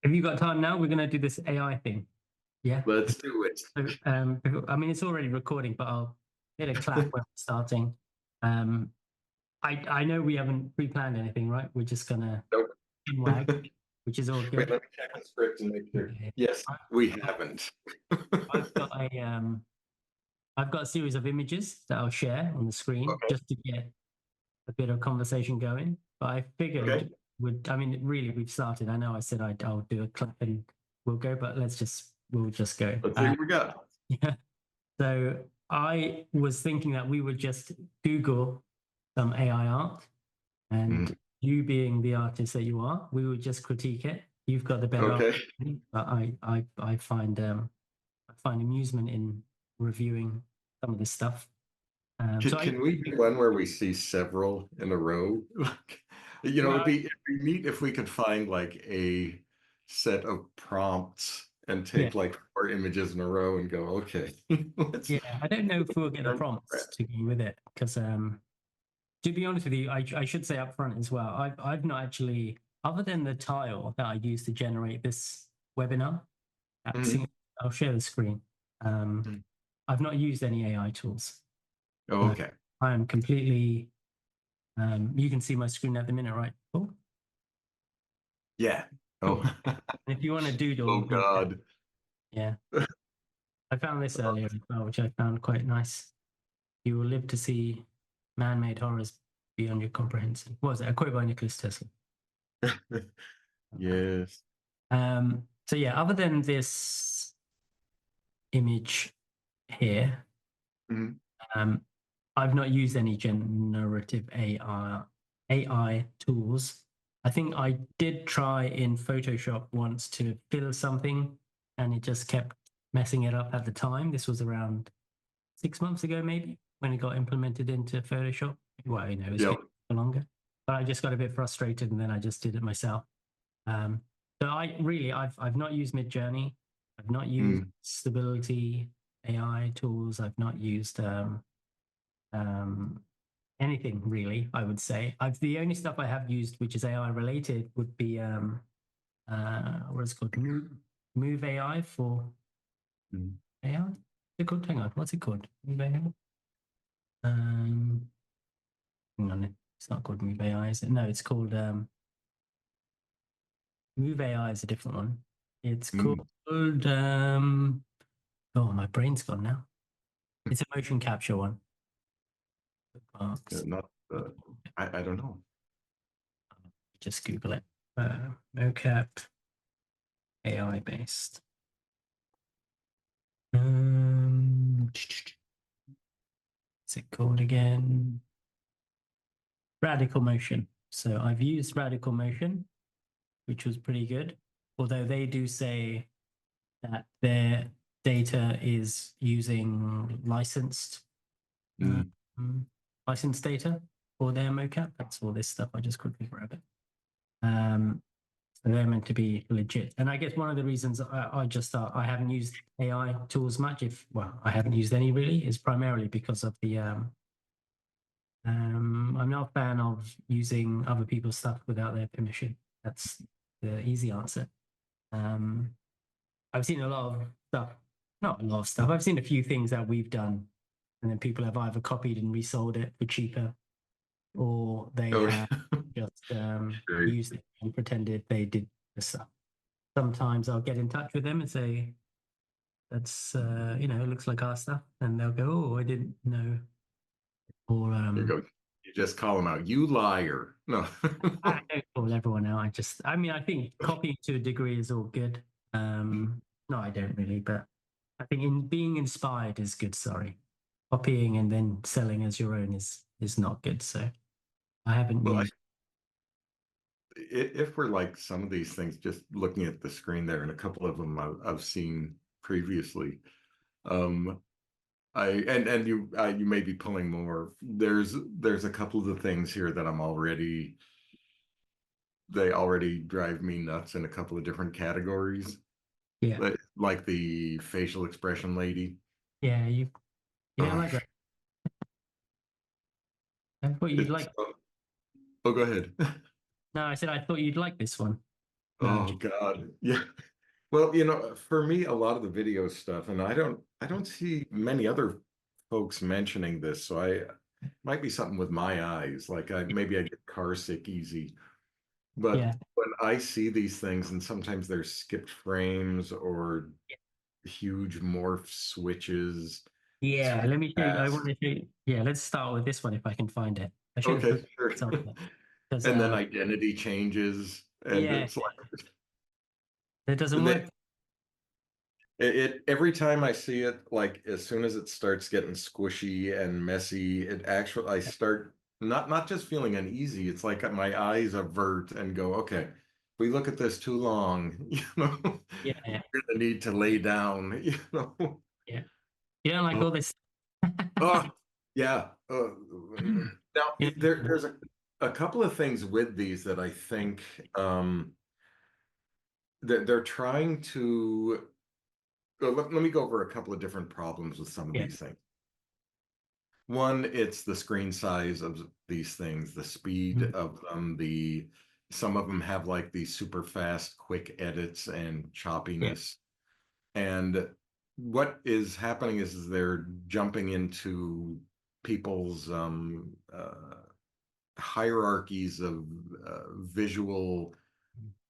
Have you got time now? We're going to do this AI thing. Yeah. Let's do it. So, I mean, it's already recording, but I'll hit a clap when we're starting. I know we haven't pre-planned anything, right? We're just gonna Nope. wag, which is all Wait, good. let me check the script and make sure. Okay. Yes, we haven't. I've got I've got a series of images that I'll share on the screen Okay. just to get a bit of conversation going. But I figured Okay. I mean, really, we've started. I know I said I'll do a clap and we'll go, but we'll just go. Let's see what we got. Yeah. So I was thinking that we would just Google some AI art, and you being the artist that you are, we would just critique it. You've got the better Okay. art, but I find amusement in reviewing some of this stuff. Can we do one where we see several in a row? It'd be neat if we could find like a set of prompts and yeah, take like 4 images in a row and go, okay. yeah. I don't know if we'll get the prompts to go with it because to be honest with you, I should say up front as well. I've not actually, other than the tile that I used to generate this webinar. I'll share the screen. I've not used any AI tools. Oh, okay. I am completely. You can see my screen at the minute, right? Oh, yeah. Oh, if you want to doodle, oh God. Yeah. I found this earlier as well, which I found quite nice. You will live to see man-made horrors beyond your comprehension. What was it? A quote by Nicholas Tesla. Yes. So yeah, other than this image here, I've not used any generative AI tools. I think I did try in Photoshop once to fill something, and it just kept messing it up at the time. This was around 6 months ago, maybe, when it got implemented into Photoshop. Well, it was for longer. But I just got a bit frustrated, and then I just did it myself. So I've not used Midjourney. I've not used Stability AI tools. I've not used anything really. I would say the only stuff I have used, which is AI related, would be what is it called? Move AI for AI. What's it called? Hang on, what's it called? Move AI. Hang on, it's not called Move AI, is it? No, it's called Move AI is a different one. It's called oh, my brain's gone now. It's a motion capture one. Not I don't know. Just Google it. Mocap AI based. What's it called again? Radical Motion. So I've used Radical Motion, which was pretty good. Although they do say that their data is using licensed data for their mocap. That's all this stuff. I just quickly grab it. So they're meant to be legit. And I guess one of the reasons I haven't used AI tools much, I haven't used any really, is primarily because of the I'm not a fan of using other people's stuff without their permission. That's the easy answer. I've seen a lot of stuff, not a lot of stuff. I've seen a few things that we've done, and then people have either copied and resold it for cheaper, or they have just used it and pretended they did the stuff. Sometimes I'll get in touch with them and say, "That's it looks like our stuff," and they'll go, "Oh, I didn't know." Or you just call them out. You liar. No. I don't call everyone out. I think copying to a degree is all good. No, I don't really, but I think in being inspired is good. Sorry, copying and then selling as your own is not good. So I haven't used. If we're like some of these things, just looking at the screen there, and a couple of them I've seen previously. You may be pulling more. There's a couple of the things here that they already drive me nuts in a couple of different categories. Yeah, like the facial expression lady. Yeah, you don't like that. I thought you'd like. Oh, go ahead. No, I said I thought you'd like this one. Oh God. Yeah. Well, for me, a lot of the video stuff, and I don't see many other folks mentioning this, so I might be something with my eyes. Like maybe I get car sick easy. But Yeah. when I see these things, and sometimes there's skipped frames or huge morph switches Yeah, too let me show you. I want fast. to show you. Yeah, let's start with this one if I can find it. I should have Okay, put sure. some of it because And then identity changes, and yeah, it's like it doesn't they, work. every time I see it, like as soon as it starts getting squishy and messy, I start not just feeling uneasy. It's like my eyes avert and go, okay, if we look at this too long, Yeah, yeah, we're gonna need to lay down, yeah. You don't like Oh, all this. oh, yeah. Now Yeah, there's a couple of things with these that I think that they're trying to. Let me go over a couple of different problems with some of yeah, these things. One, it's the screen size of these things, the speed mm, of them, some of them have like these super fast, quick edits and yeah, choppiness. And what is happening is they're jumping into people's hierarchies of visual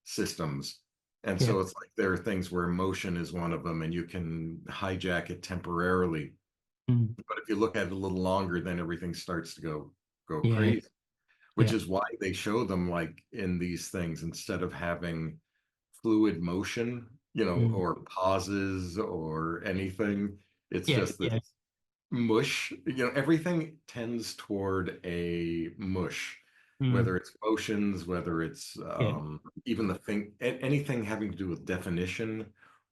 systems. And yeah, so it's like there are things where motion is one of them, and you can hijack it temporarily. mm, But if you look at it a little longer, then everything starts to go yeah, crazy, which yeah, is why they show them like in these things instead of having fluid motion, mm, or pauses or anything. It's yeah, just this yeah, mush. Everything tends toward a mush, mm, whether it's motions, whether it's yeah, even anything having to do with definition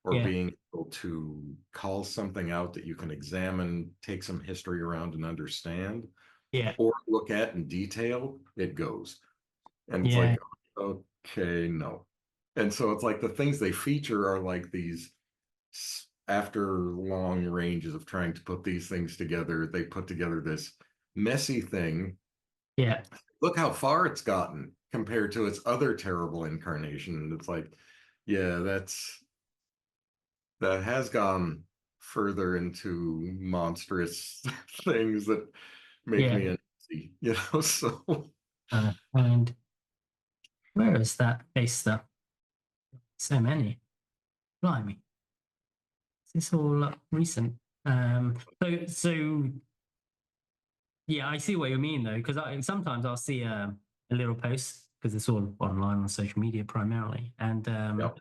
or yeah, being able to call something out that you can examine, take some history around and understand, yeah, or look at in detail, it goes. And it's yeah, like, okay, no. And so it's like the things they feature are like these after long ranges of trying to put these things together, they put together this messy thing. yeah, Look how far it's gotten compared to its other terrible incarnation. And it's like, yeah, that has gone further into monstrous things that make yeah. me uneasy, so And where is that base stuff? So many. Blimey. Is this all recent? So yeah, I see what you mean though, because sometimes I'll see a little post because it's all online on social media primarily, and yeah.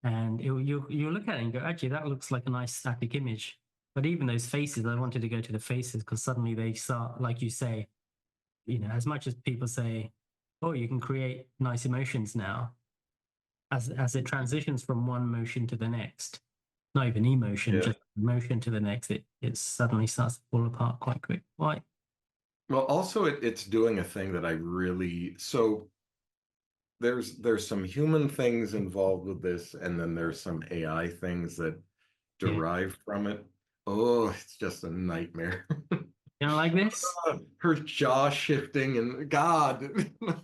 you look at it and go, actually, that looks like a nice static image. But even those faces, I wanted to go to the faces because suddenly they start, like you say, as much as people say, oh, you can create nice emotions now, as it transitions from one motion to the next, not even emotion, Yeah. just motion to the next, it suddenly starts to fall apart quite quick. Why? Well, also it's doing a thing that I really so there's some human things involved with this, and then there's some AI things that Yeah. derive from it. Oh, it's just a nightmare. You know, like this? Her jaw shifting and God,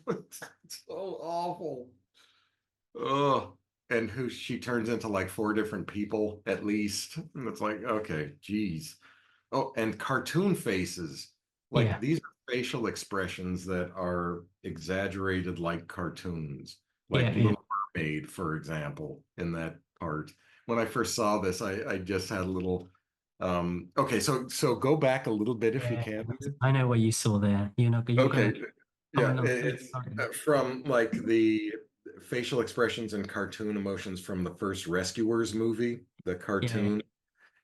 it's so awful. Oh, and who she turns into like four different people at least. And it's like, okay, geez. Oh, and cartoon faces. Like Yeah. these are facial expressions that are exaggerated like cartoons, like Yeah. Yeah. Little Mermaid, for example, in that part. When I first saw this, I just had a little okay, so go back a little bit if you Yeah. can. I know what you saw there. You're gonna Okay. Yeah, comment on face, it's aren't you? from like the facial expressions and cartoon emotions from the first Rescuers movie, the Yeah. cartoon,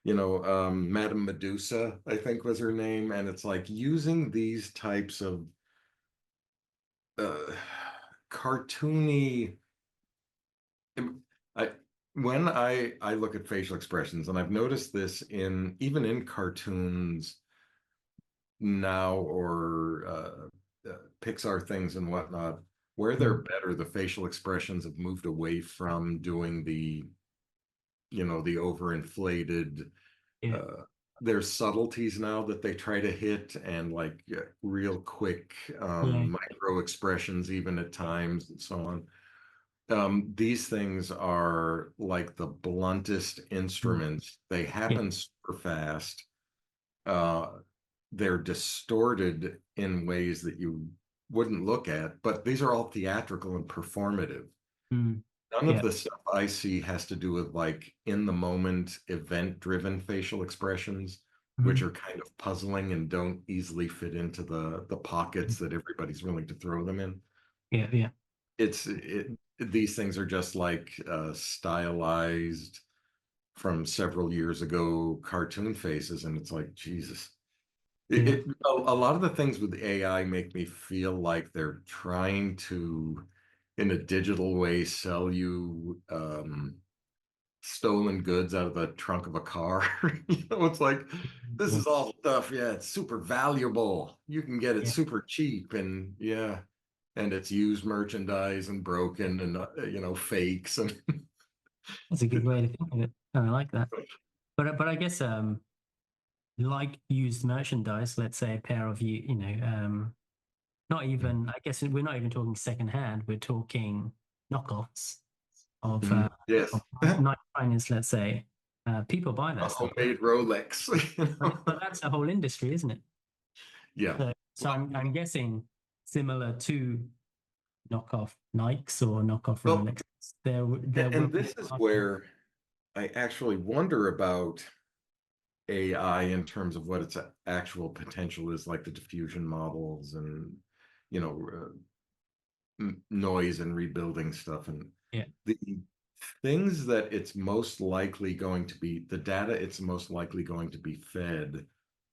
Madame Medusa, I think was her name. And it's like using these types of uh, cartoony. I when I look at facial expressions, and I've noticed this in even in cartoons now or Pixar things and whatnot, where they're Mm, better, the facial expressions have moved away from doing the overinflated. yeah. Uh, there's subtleties now that they try to hit, and like real quick Yeah. micro expressions, even at times, and so on. These things are like the bluntest instruments. They Yeah. happen super fast. Uh, they're distorted in ways that you wouldn't look at, but these are all theatrical and performative. Mm. None of Yeah. the stuff I see has to do with like in the moment, event driven facial expressions, which Mhm. are kind of puzzling and don't easily fit into the pockets that everybody's willing to throw them in. Yeah. Yeah. These things are just like stylized from several years ago cartoon faces, and it's like Jesus. Yeah. A lot of the things with AI make me feel like they're trying to, in a digital way, sell you stolen goods out of the trunk of a car. It's like this Yeah. is all stuff. Yeah, it's super valuable. You can get it Yeah. super cheap, and yeah, and it's used merchandise and broken and fakes and That's a good way to think of it. I like that. But I guess like used merchandise, let's say a pair of not even, I guess we're not even talking secondhand, we're talking knockoffs of Mhm. Yes, a nice finest, let's say. People buy that stuff, homemade Rolex. but that's a whole industry, isn't it? Yeah. So I'm guessing similar to knockoff Nikes or knockoff Well, Rolex. There will and be this is a market. where I actually wonder about AI in terms of what its actual potential is, like the diffusion models and you know noise and rebuilding stuff, and Yeah. the things that it's most likely going to be, the data it's most likely going to be fed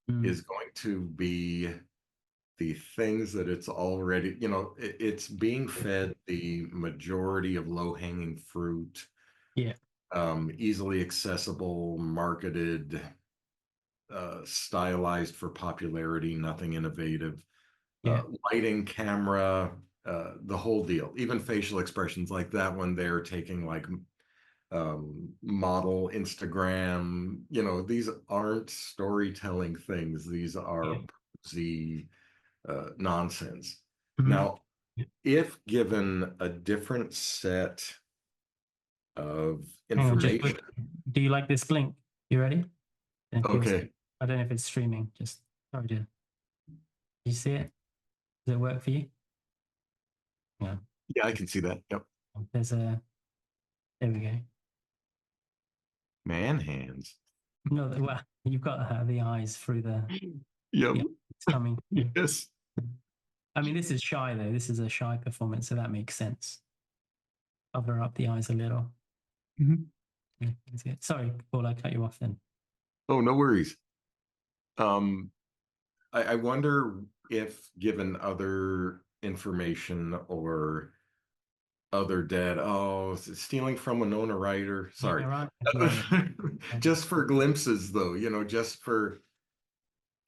Mm, is going to be the things that it's already, it's being fed the majority of low-hanging fruit, yeah. easily accessible, marketed, stylized for popularity, nothing innovative, Yeah. lighting, camera, the whole deal. Even facial expressions like that one, they're taking like model Instagram. These aren't storytelling things. These Yeah. are the nonsense. Mhm. Now, if given a different set of Hang on, just information, wait. Do you like this link? You ready? If you're, okay, I don't know if it's streaming. Just sorry, do you see it? Does it work for you? Yeah. yeah, I can see that. Yep, There's a. There we go. man hands. No, well, you've got the eyes through Yep, the it's coming through. yes. I mean, this is shy though. This is a shy performance, so that makes sense. Cover up the eyes a little. Mhm. Yeah, sorry, Paul, I cut you off then. Oh, no worries. Um, I wonder if given other information or other data, stealing from Winona Ryder. Yeah, Sorry. right. Yeah, yeah. Just for glimpses, though, just for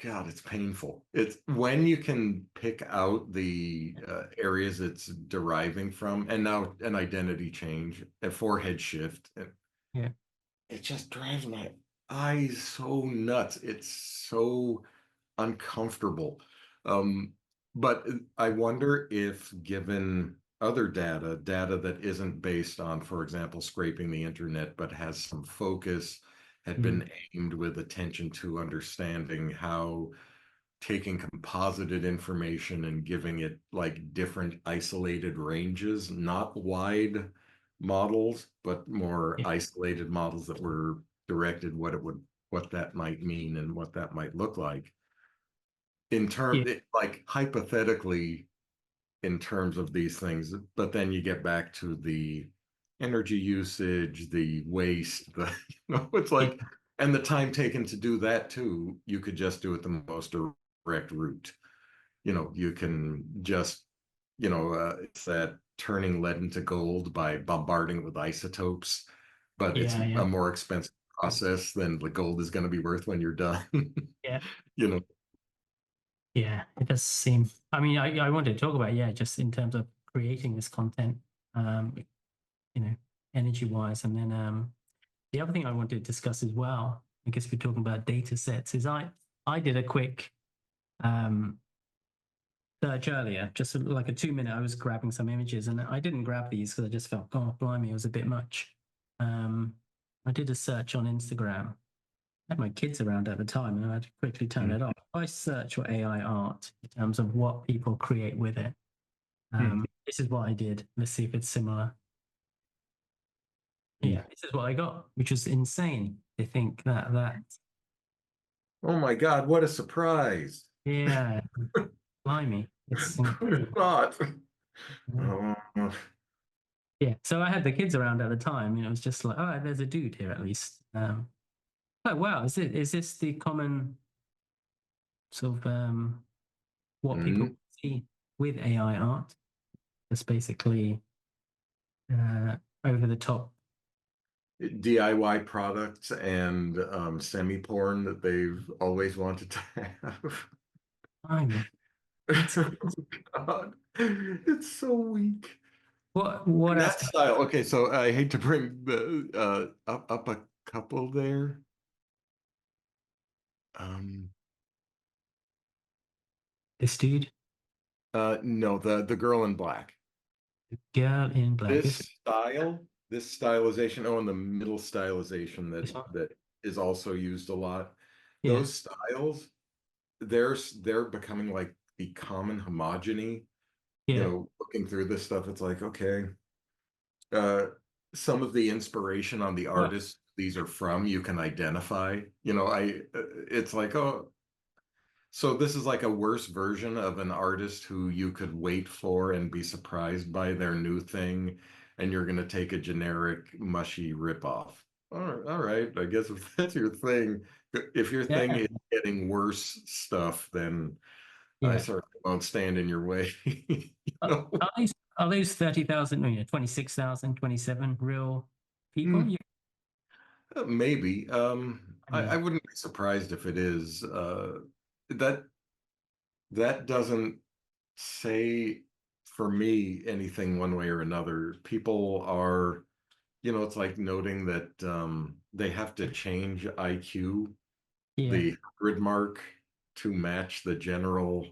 God, it's painful. It's when you can pick out the areas it's deriving from, and now an identity change, a forehead shift. Yeah, It just drives my eyes so nuts. It's so uncomfortable. Um, but I wonder if given other data that isn't based on, for example, scraping the internet, but has some focus, had mm, been aimed with attention to understanding how taking composited information and giving it like different isolated ranges, not wide models, but more yeah, isolated models that were directed what that might mean and what that might look like in yeah, like hypothetically in terms of these things, but then you get back to the energy usage, the waste, it's yeah, like, and the time taken to do that too, you could just do it the most direct route. You can just, it's that turning lead into gold by bombarding it with isotopes, but it's yeah, a yeah, more expensive process than the gold is going to be worth when you're done. yeah. you know, Yeah, it does seem. I mean, I wanted to talk about, yeah, just in terms of creating this content, um, you know, energy wise, and then the other thing I wanted to discuss as well, I guess we're talking about data sets, is I did a quick um search earlier, just like a 2 minute. I was grabbing some images, and I didn't grab these because I just felt, oh, blimey, it was a bit much. I did a search on Instagram. I had my kids around at the time, and I had to quickly turn it off. I search for AI art in terms of what people create with it. This is what I did. Let's see if it's similar. Yeah, this is what I got, which was insane. I think that. Oh my God, what a surprise. Yeah, blimey, it's Who'd have thought? yeah. Oh, Yeah, so I had the kids around at the time, and it was just like, oh, there's a dude here at least. Oh wow, is this the common sort of what people see with AI art? It's basically over the top. DIY products and semi-porn that they've always wanted to have. I mean, it's Oh, God. It's so weak. what And that aspect? style. Okay, so I hate to bring the up a couple there. Um, This dude, no, the girl in black. the girl in black. This stylization, oh, and the middle stylization This one. that is also used a lot. Yeah, Those styles, they're becoming like the common homogeny. You yeah, know, looking through this stuff, it's like, okay, uh, some of the inspiration on the well, artists these are from, you can identify. You know, it's like, oh, so this is like a worse version of an artist who you could wait for and be surprised by their new thing, and you're going to take a generic, mushy ripoff. All right, I guess if that's your thing, if your thing yeah, is getting worse stuff, then I yeah. certainly won't stand in your way. You know? Are those 30,000? No, 26,000, 27 real people? Hmm, maybe. I I mean, wouldn't be surprised if it is. That that doesn't say for me anything one way or another. People are, you know, it's like noting that they have to change IQ, yeah, the grid mark, to match the general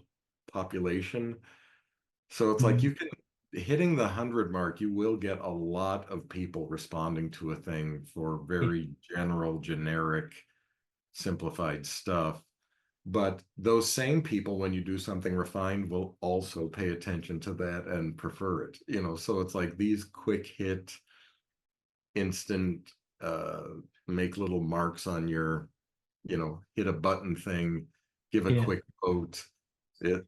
population. So it's like mm, you can hitting the 100 mark, you will get a lot of people responding to a thing for yeah, very general, generic, simplified stuff. But those same people, when you do something refined, will also pay attention to that and prefer it. You know, so it's like these quick hit, instant, uh, make little marks on your, you know, hit a button thing, give a yeah, quick vote.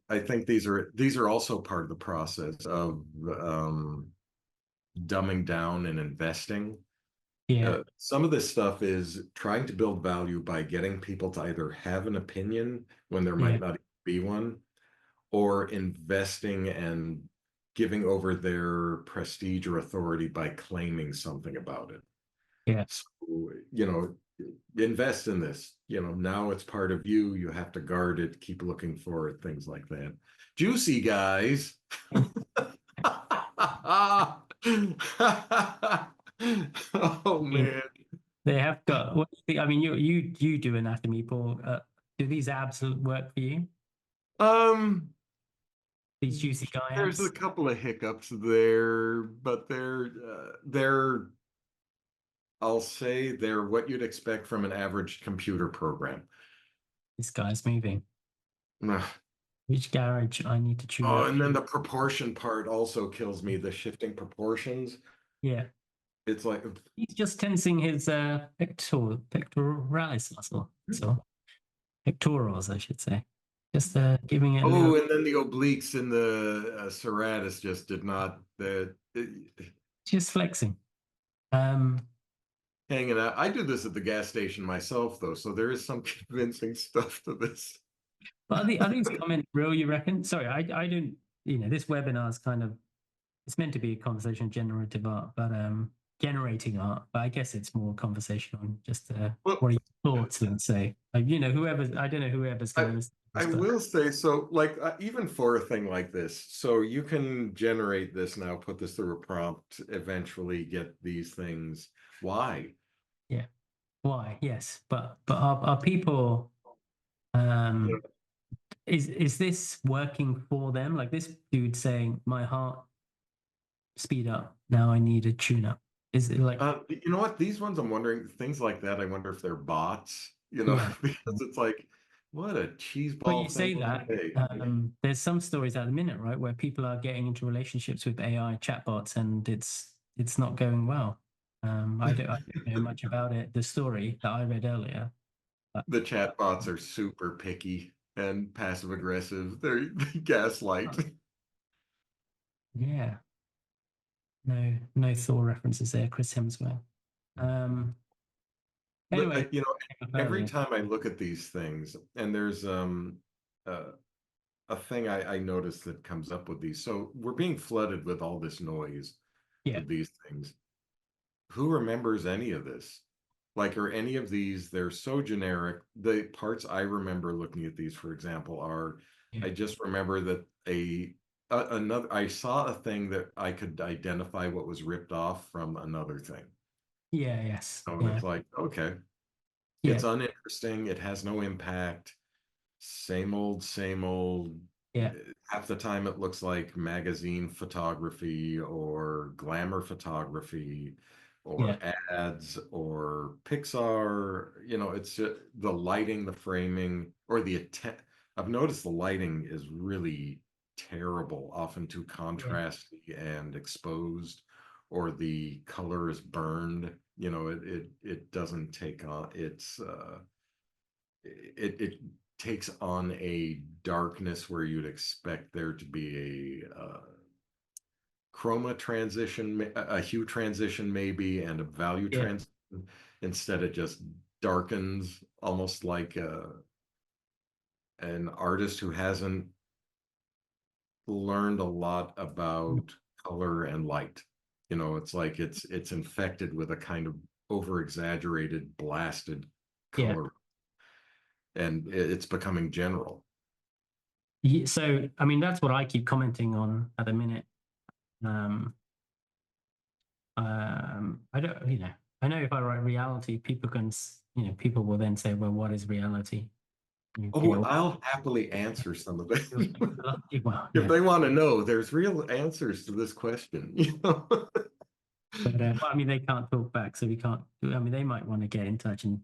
I think these are also part of the process of dumbing down and investing. yeah, Some of this stuff is trying to build value by getting people to either have an opinion when there yeah, might not be one, or investing and giving over their prestige or authority by claiming something about it. yeah. So, you know, invest in this. You know, now it's part of you. You have to guard it, keep looking for it, things like that. Juicy guys. Oh I mean, man. they have got. I mean, you do anatomy, Paul. Do these abs work for you? Um, These juicy guy there's a abs? couple of hiccups there, but they're I'll say they're what you'd expect from an average computer program. This guy's moving. Ugh. Which garage I need to tune Oh, up? and then the proportion part also kills me, the shifting proportions. Yeah, It's like, he's just tensing his pectoralis muscle. So pectorals, I should say. Just giving it a little. oh, and then the obliques and the serratus just did not Just flexing. Um, hanging out. I do this at the gas station myself, though, so there is some convincing stuff to this. but are these comments real, you reckon? Sorry, I don't, this webinar is kind of, it's meant to be a conversation on generative art, but generating art, but I guess it's more conversational. Just Well, what are your thoughts, let's say? Whoever, I don't know whoever's going I to listen to I this, but will say so, like even for a thing like this, so you can generate this now, put this through a prompt, eventually get these things. Why? yeah, why? Yes, but are people, um, Yeah. is this working for them? Like this dude saying, "My heart speed up. Now I need a tune up." Is it like, You know what? These ones, I'm wondering, things like that, I wonder if they're bots, yeah. because it's like, what a But you cheeseball thing say to that say. there's some stories at the minute, right, where people are getting into relationships with AI chatbots, and it's not going well. I don't know much about it. The story that I read earlier, but The chatbots are super picky and passive aggressive. They gaslight. yeah, no Thor references there. Chris Hemsworth. Um, But anyway, every earlier, time I look at these things, and there's uh, a thing I notice that comes up with these. So we're being flooded with all this noise yeah, with these things. Who remembers any of this? Like, are any of these, they're so generic. The parts I remember looking at these, for example, are yeah, I just remember that another I saw a thing that I could identify what was ripped off from another thing. yeah, yes, So yeah, it's like, okay, yeah, it's uninteresting, it has no impact. Same old, same old. yeah, Half the time it looks like magazine photography or glamour photography yeah, or ads or Pixar. It's just the lighting, the framing, or the atten I've noticed the lighting is really terrible, often too yeah, contrasty and exposed, or the color is burned. It doesn't take on it takes on a darkness where you'd expect there to be a chroma transition, a hue transition maybe, and a value yeah, transition. Instead, it just darkens, almost like an artist who hasn't learned a lot about color and light. It's like it's infected with a kind of over exaggerated, blasted yeah. color, and it's becoming general. So, I mean, that's what I keep commenting on at the minute. Um, I don't, I know if I write reality, people can, people will then say, well, what is reality? Okay, Oh, well, I'll happily answer some of them. well, If yeah. they want to know, there's real answers to this question. But, well, I mean, they can't talk back, so we can't, I mean, they might want to get in touch and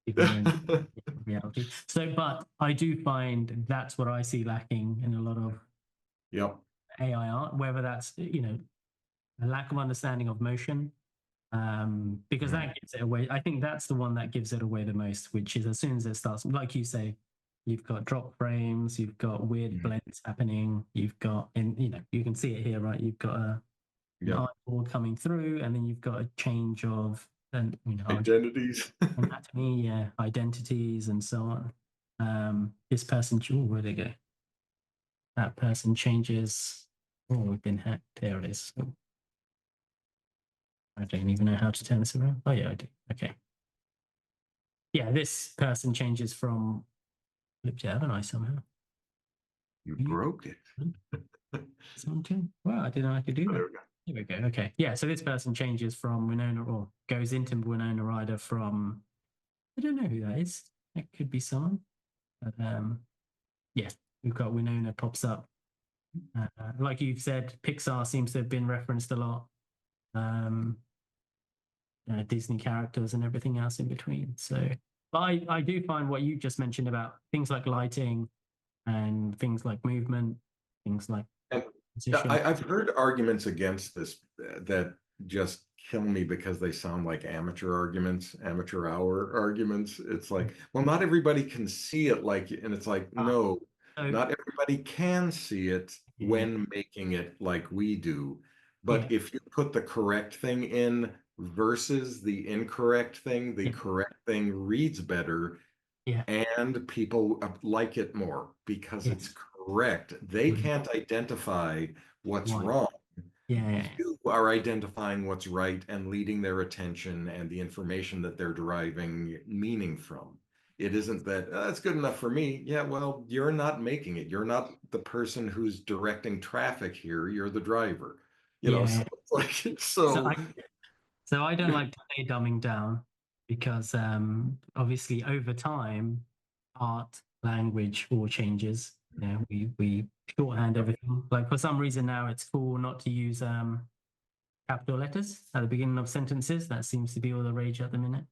give their own reality. So, but I do find that's what I see lacking in a lot of Yep. AI art, whether that's, a lack of understanding of motion, because Mhm. that gives it away. I think that's the one that gives it away the most, which is as soon as it starts, like you say, you've got drop frames, you've got weird Mhm. blends happening, you've got, and you can see it here, right? You've got an Yep. eyeball coming through, and then you've got a change of, and Identities. anatomy, yeah, identities, and so on. This person, where'd they go? That person changes. Oh, we've been hacked. There it is. Oh, I don't even know how to turn this around. Oh yeah, I do. Okay. Yeah, this person changes from flipped it, haven't I somehow? You You broke it. something? Well, I didn't know I could do Oh, there that. we go. Here we go. Okay. Yeah, so this person changes from Winona or goes into Winona Ryder from I don't know who that is. That could be someone. But yes, we've got Winona pops up. Like you've said, Pixar seems to have been referenced a lot. Um, Disney characters and everything else in between. So, but I do find what you just mentioned about things like lighting and things like movement, things like And position. I've heard arguments against this that just kill me because they sound like amateur arguments, amateur hour arguments. It's like, well, not everybody can see it and it's like, Ah, no, so not everybody can see it yeah, when making it like we do. yeah, But if you put the correct thing in versus the incorrect thing, the yeah, correct thing reads better yeah, and people like it more because it's yes. correct. They can't identify what's Why? wrong. Yeah, yeah, You are identifying what's right and leading their attention and the information that they're deriving meaning from. It isn't that that's good enough for me. Yeah, well, you're not making it. You're not the person who's directing traffic here. You're the driver. yeah, So yeah. it's like So so. I don't like to play dumbing down because obviously over time art language all changes. You know, we shorthand everything. Like for some reason now it's cool not to use capital letters at the beginning of sentences. That seems to be all the rage at the minute.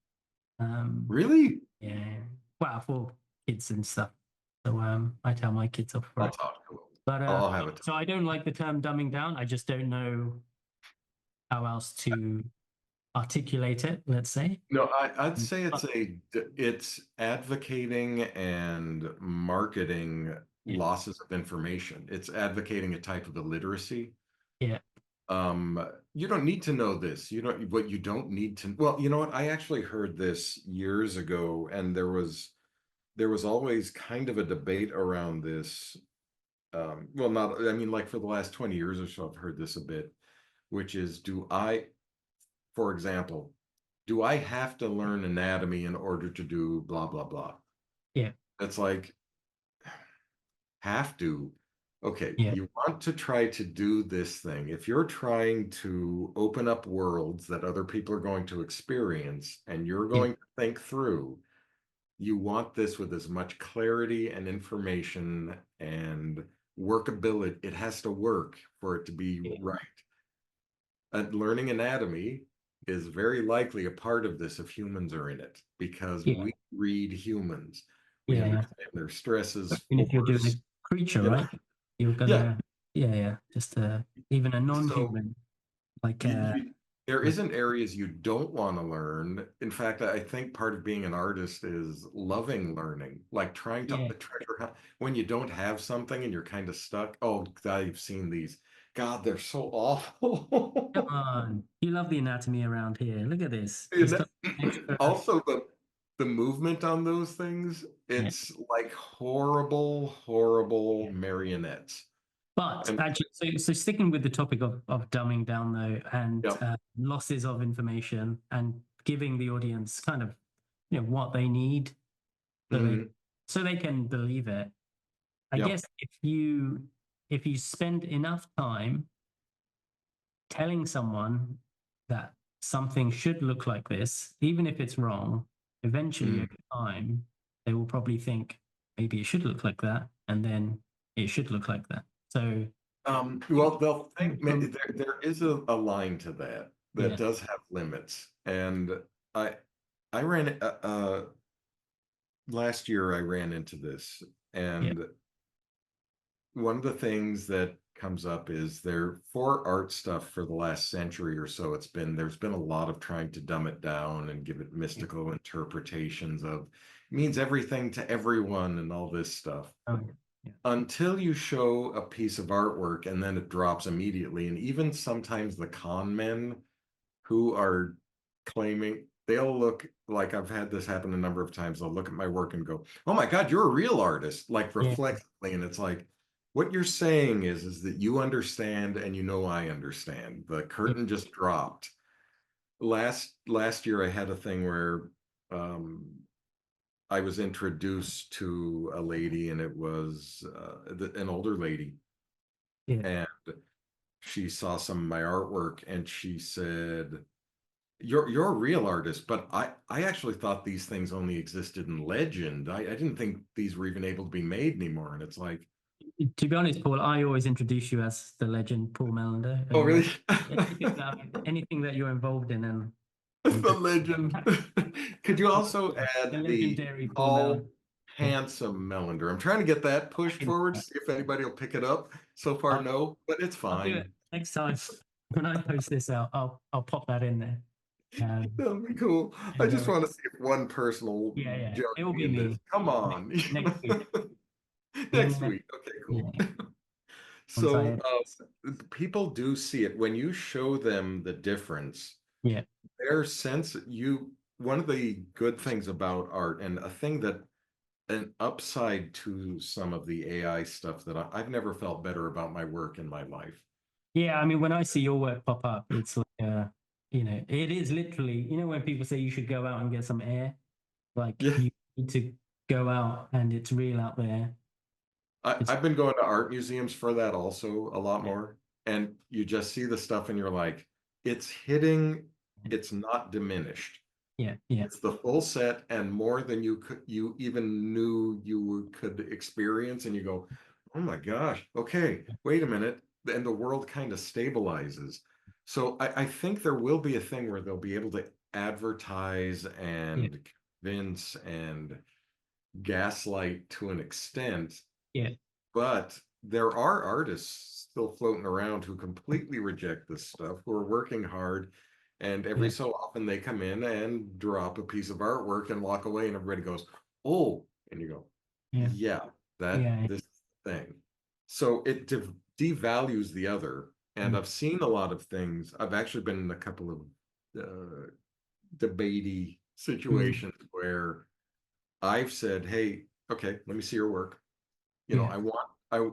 Really? Yeah. Well, for kids and stuff. So I tell my kids off for I'll it. talk to him. But I'll have it. so I don't like the term dumbing down. I just don't know how else to articulate it, let's say. No, I'd say it's advocating and marketing Yeah. losses of information. It's advocating a type of illiteracy. Yeah. You don't need to know this. What you don't need to. Well, you know what? I actually heard this years ago, and there was always kind of a debate around this. Well, not, I mean, like for the last 20 years or so, I've heard this a bit, which is, for example, do I have to learn anatomy in order to do blah, blah, blah? Yeah. It's like, have to. Okay, Yeah. you want to try to do this thing. If you're trying to open up worlds that other people are going to experience and you're Yeah. going to think through, you want this with as much clarity and information and workability. It has to work for it to be Yeah. right. Learning anatomy is very likely a part of this if humans are in it, because Yeah. we read humans. We Yeah. understand their stresses, And if you're doing a force. creature, Yeah. right? You're Yeah. gonna, yeah. Just even a So non-human, like there like isn't areas you don't want to learn. In fact, I think part of being an artist is loving learning, like trying to yeah. treasure when you don't have something and you're kind of stuck. Oh, I've seen these. God, they're so Come awful. on, you love the anatomy around here. Look at this. And He's got extra. also the movement on those things, Yeah. it's like horrible, horrible marionettes. But And actually, so sticking with the topic of dumbing down though, and yep. losses of information, and giving the audience kind of what they need, so they Mhm. so they can believe it. I Yep. guess if you spend enough time telling someone that something should look like this, even if it's wrong, eventually Mhm. over time, they will probably think maybe it should look like that, and then it should look like that. So Well, they'll think from there is a line to that that yeah, does have limits. And I I ran last year I ran into this, yeah, and one of the things that comes up is there for art stuff for the last century or so, there's been a lot of trying to dumb it down and give it yeah, mystical interpretations of means everything to everyone and all this stuff. oh, yeah, Until you show a piece of artwork and then it drops immediately. And even sometimes the con men who are claiming, they'll look like, I've had this happen a number of times. They'll look at my work and go, "Oh my God, you're a real artist," like yeah, reflexively. And it's like, what you're saying is that you understand and you know I understand. The yeah, curtain just dropped. Last year I had a thing where um, I was introduced to a lady, and it was an older lady, yeah. and she saw some of my artwork, and she said, "You're a real artist, but I actually thought these things only existed in legend. I didn't think these were even able to be made anymore." And it's like, To be honest, Paul, I always introduce you as the legend Paul Mellender. oh, really? Anything that you're involved in, and we The just legend. Could you also the add the legendary Paul Mellender. tall, handsome Mellender? I'm trying to get that pushed forward, see if anybody will pick it up. So far, I'll, no, but it's I'll do it fine. next time when I post this out. I'll pop that in there. That'll be cool. I just want to see if one person will Yeah. judge It will me be in this. me Come on. next week. Next When week. Okay, yeah, cool. once I So people do see it when you show them the difference. yeah. Their sense, one of the good things about art, and a thing that an upside to some of the AI stuff that I've never felt better about my work in my life. Yeah, I mean, when I see your work pop up, it's like, it is literally, when people say you should go out and get some air, like Yeah. you need to go out and it's real out there. It's, I've been going to art museums for that also a lot more. And you just see the stuff and you're like, it's hitting, it's not diminished. Yeah. Yeah. It's the full set and more than you even knew you could experience, and you go, oh my gosh, okay, wait a minute, and the world kind of stabilizes. So I think there will be a thing where they'll be able to advertise Yeah. and convince and gaslight to an extent, Yeah. but there are artists still floating around who completely reject this stuff, who are working hard, and every Yeah. so often they come in and drop a piece of artwork and walk away, and everybody goes, "Oh," and you go, Yeah. "Yeah, that Yeah. this thing." So it devalues the other, and Mm. I've seen a lot of things. I've actually been in a couple of uh, debatey Mm. situations where I've said, "Hey, okay, let me see your work. You know, Yeah.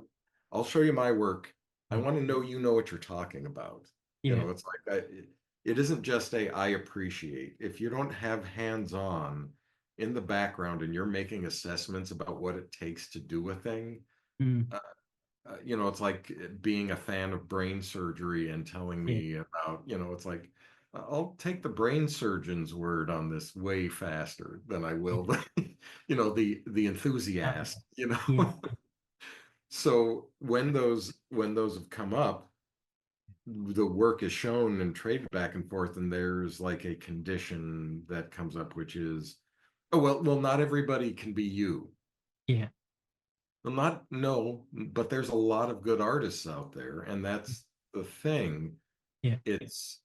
I'll show you my work. I Mm. want to know you know what you're talking about." You Yeah. know, it's like it isn't just a I appreciate. If you don't have hands-on in the background and you're making assessments about what it takes to do a thing, Mm. uh, you know, it's like being a fan of brain surgery and telling Yeah. me about, you know, it's like I'll take the brain surgeon's word on this way faster than I will the, you know, the enthusiast, you Yeah. know. So when those have come up, the work is shown and traded back and forth, and there's like a condition that comes up, which is, oh well, not everybody can be you. Yeah. Well, not no, but there's a lot of good artists out there, and that's the thing. Yeah. It's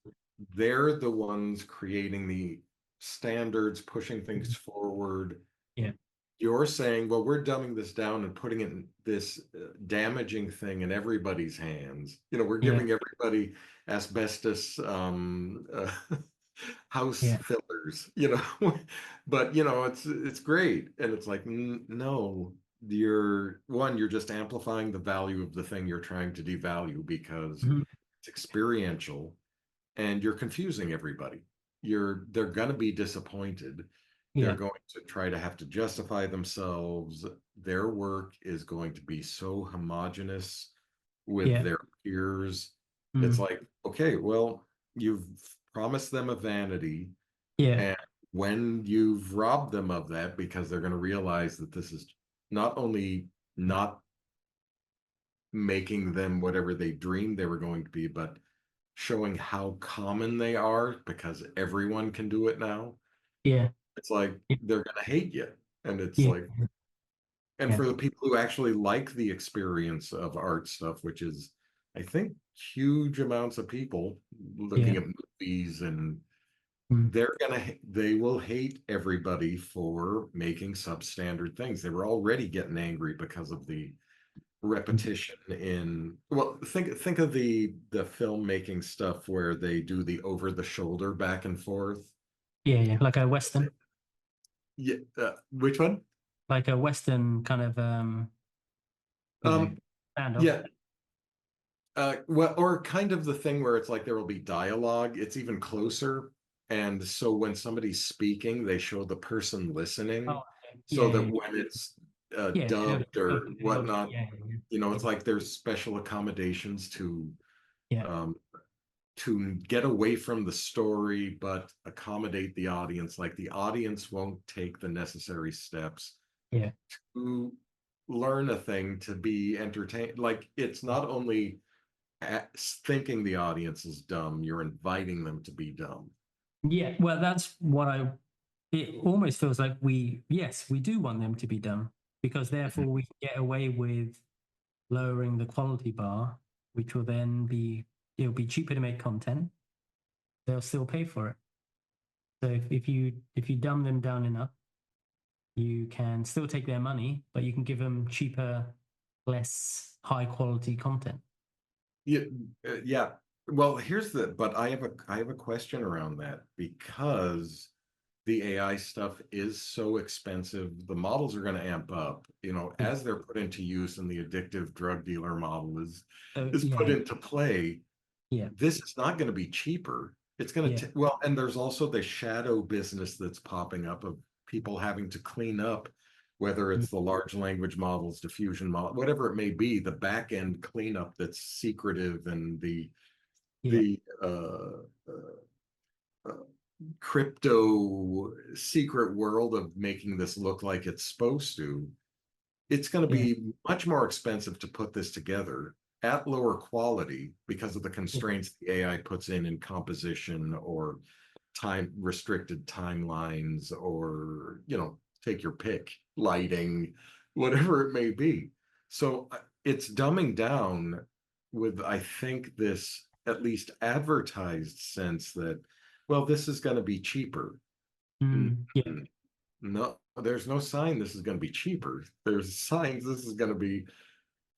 they're the ones creating the standards, pushing things Mm. forward. Yeah. You're saying, well, we're dumbing this down and putting it in this damaging thing in everybody's hands. You know, we're Yeah. giving everybody asbestos house Yeah. fillers, you know. But you know, it's great. And it's like, no, you're just amplifying the value of the thing you're trying to devalue because Mhm. it's experiential and you're confusing everybody. They're going to be disappointed. They're Yeah. going to try to have to justify themselves. Their work is going to be so homogenous with Yeah. their peers. It's Mm. like, okay, well, you've promised them a vanity, Yeah. and when you've robbed them of that, because they're going to realize that this is not only not making them whatever they dreamed they were going to be, but showing how common they are because everyone can do it now. Yeah. It's like Yeah. they're gonna hate you. And it's Yeah. like, and Yeah. for the people who actually like the experience of art stuff, which is, I think, huge amounts of people looking Yeah. at movies, and Mm. they will hate everybody for making substandard things. They were already getting angry because of the Mm. repetition in, well, think of the filmmaking stuff where they do the over the shoulder back and forth. Yeah. Yeah. Like a Western, Yeah, which one? like a Western kind of, you know, um standoff. yeah, well, or kind of the thing where it's like there will be dialogue, it's even closer, and so when somebody's speaking they show the person Oh, listening, okay. so Yeah. that Yeah. when it's Yeah. dubbed or It'll whatnot, yeah. Yeah. you know, Yeah. it's like there's special accommodations Yeah. um to get away from the story but accommodate the audience. Like the audience won't take the necessary steps Yeah. to learn a thing to be entertained. Like it's not only thinking the audience is dumb, you're inviting them to be dumb. Yeah. Well, that's what it almost feels like yes, we do want them to be done because therefore we can get away with lowering the quality bar, which will then it'll be cheaper to make content. They'll still pay for it. So if you dumb them down enough, you can still take their money, but you can give them cheaper, less high quality content. Yeah, yeah. Well, here's the, but I have a question around that because the AI stuff is so expensive. The models are going to amp up, you know, Yeah. as they're put into use and the addictive drug dealer model So is put yeah, into play. yeah, This is not going to be cheaper. It's going yeah, to, well, and there's also the shadow business that's popping up of people having to clean up, whether mm, it's the large language models, diffusion model, whatever it may be, the back end cleanup that's secretive, and yeah, the uh, crypto secret world of making this look like it's supposed to, it's going to Yeah. be much more expensive to put this together at lower quality because of the Yeah. constraints the AI puts in composition or time restricted timelines, or take your pick, lighting, whatever it may be. So it's dumbing down with, I think, this at least advertised sense that, well, this is going to be cheaper. Yeah. No, there's no sign this is going to be cheaper. There's signs this is going to be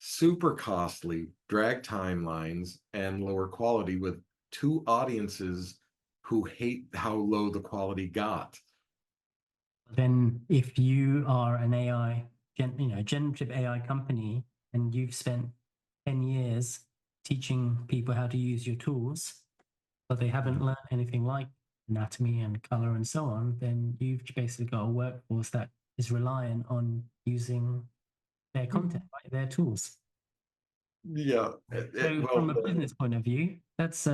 super costly, drag timelines, and lower quality with two audiences who hate how low the quality got. Then if you are an AI, generative AI company, and you've spent 10 years teaching people how to use your tools, but they haven't learned anything like anatomy and color and so on, then you've basically got a workforce that is reliant on using their content, right? Their tools. Yeah. So Well, from a business point of view, that's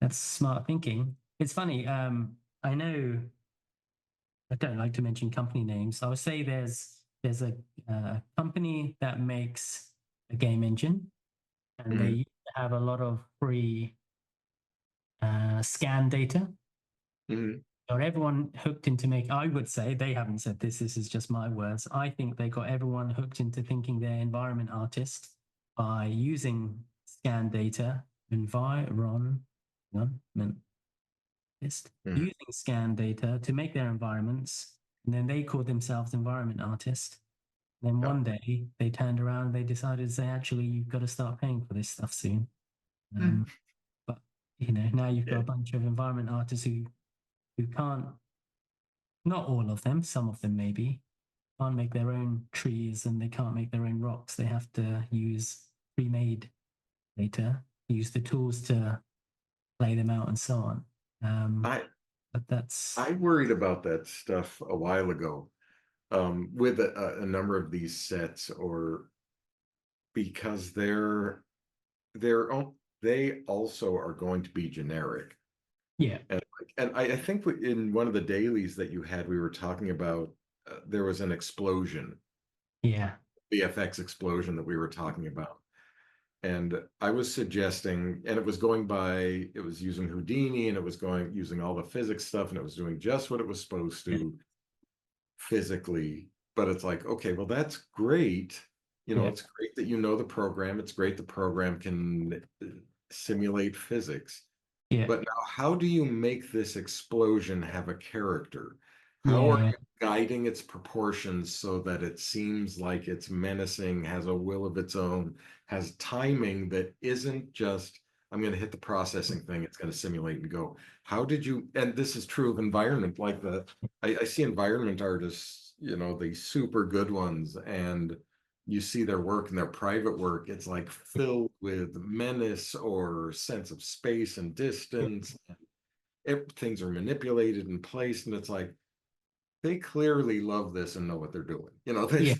smart thinking. It's funny. I know I don't like to mention company names. I would say there's a company that makes a game engine, and they mhm, used to have a lot of free scan data. mhm, Got everyone hooked into I would say they haven't said this. This is just my words. I think they got everyone hooked into thinking they're environment artists by using scan data, environment mhm. using scan data to make their environments, and then they called themselves environment artists. Then Yeah. one day they turned around and they decided to say, actually, you've got to start paying for this stuff soon. Mm. But now you've got Yeah. a bunch of environment artists who can't, not all of them, some of them maybe, can't make their own trees and they can't make their own rocks. They have to use pre-made data, use the tools to play them out and so on. I But that's I worried about that stuff a while ago, with a number of these sets, or because they also are going to be generic. yeah, And I think in one of the dailies that you had, we were talking about, there was an explosion, yeah, VFX explosion that we were talking about. And I was suggesting, and it was going by, it was using Houdini, and it was using all the physics stuff, and it was doing just what it was supposed yeah, to physically. But it's like, okay, well, that's great. yeah, It's great that you know the program. It's great the program can simulate physics. yeah, But now, how do you make this explosion have a character? How yeah, are yeah, you guiding its proportions so that it seems like it's menacing, has a will of its own, has timing that isn't just, I'm going to hit the processing thing, it's going to simulate and go. How did you, and this is true of environment, like I see environment artists, the super good ones, and you see their work and their private work, it's like filled with menace or sense of space and yeah, distance. Things are manipulated and placed, and it's like they clearly love this and know what they're doing. yeah,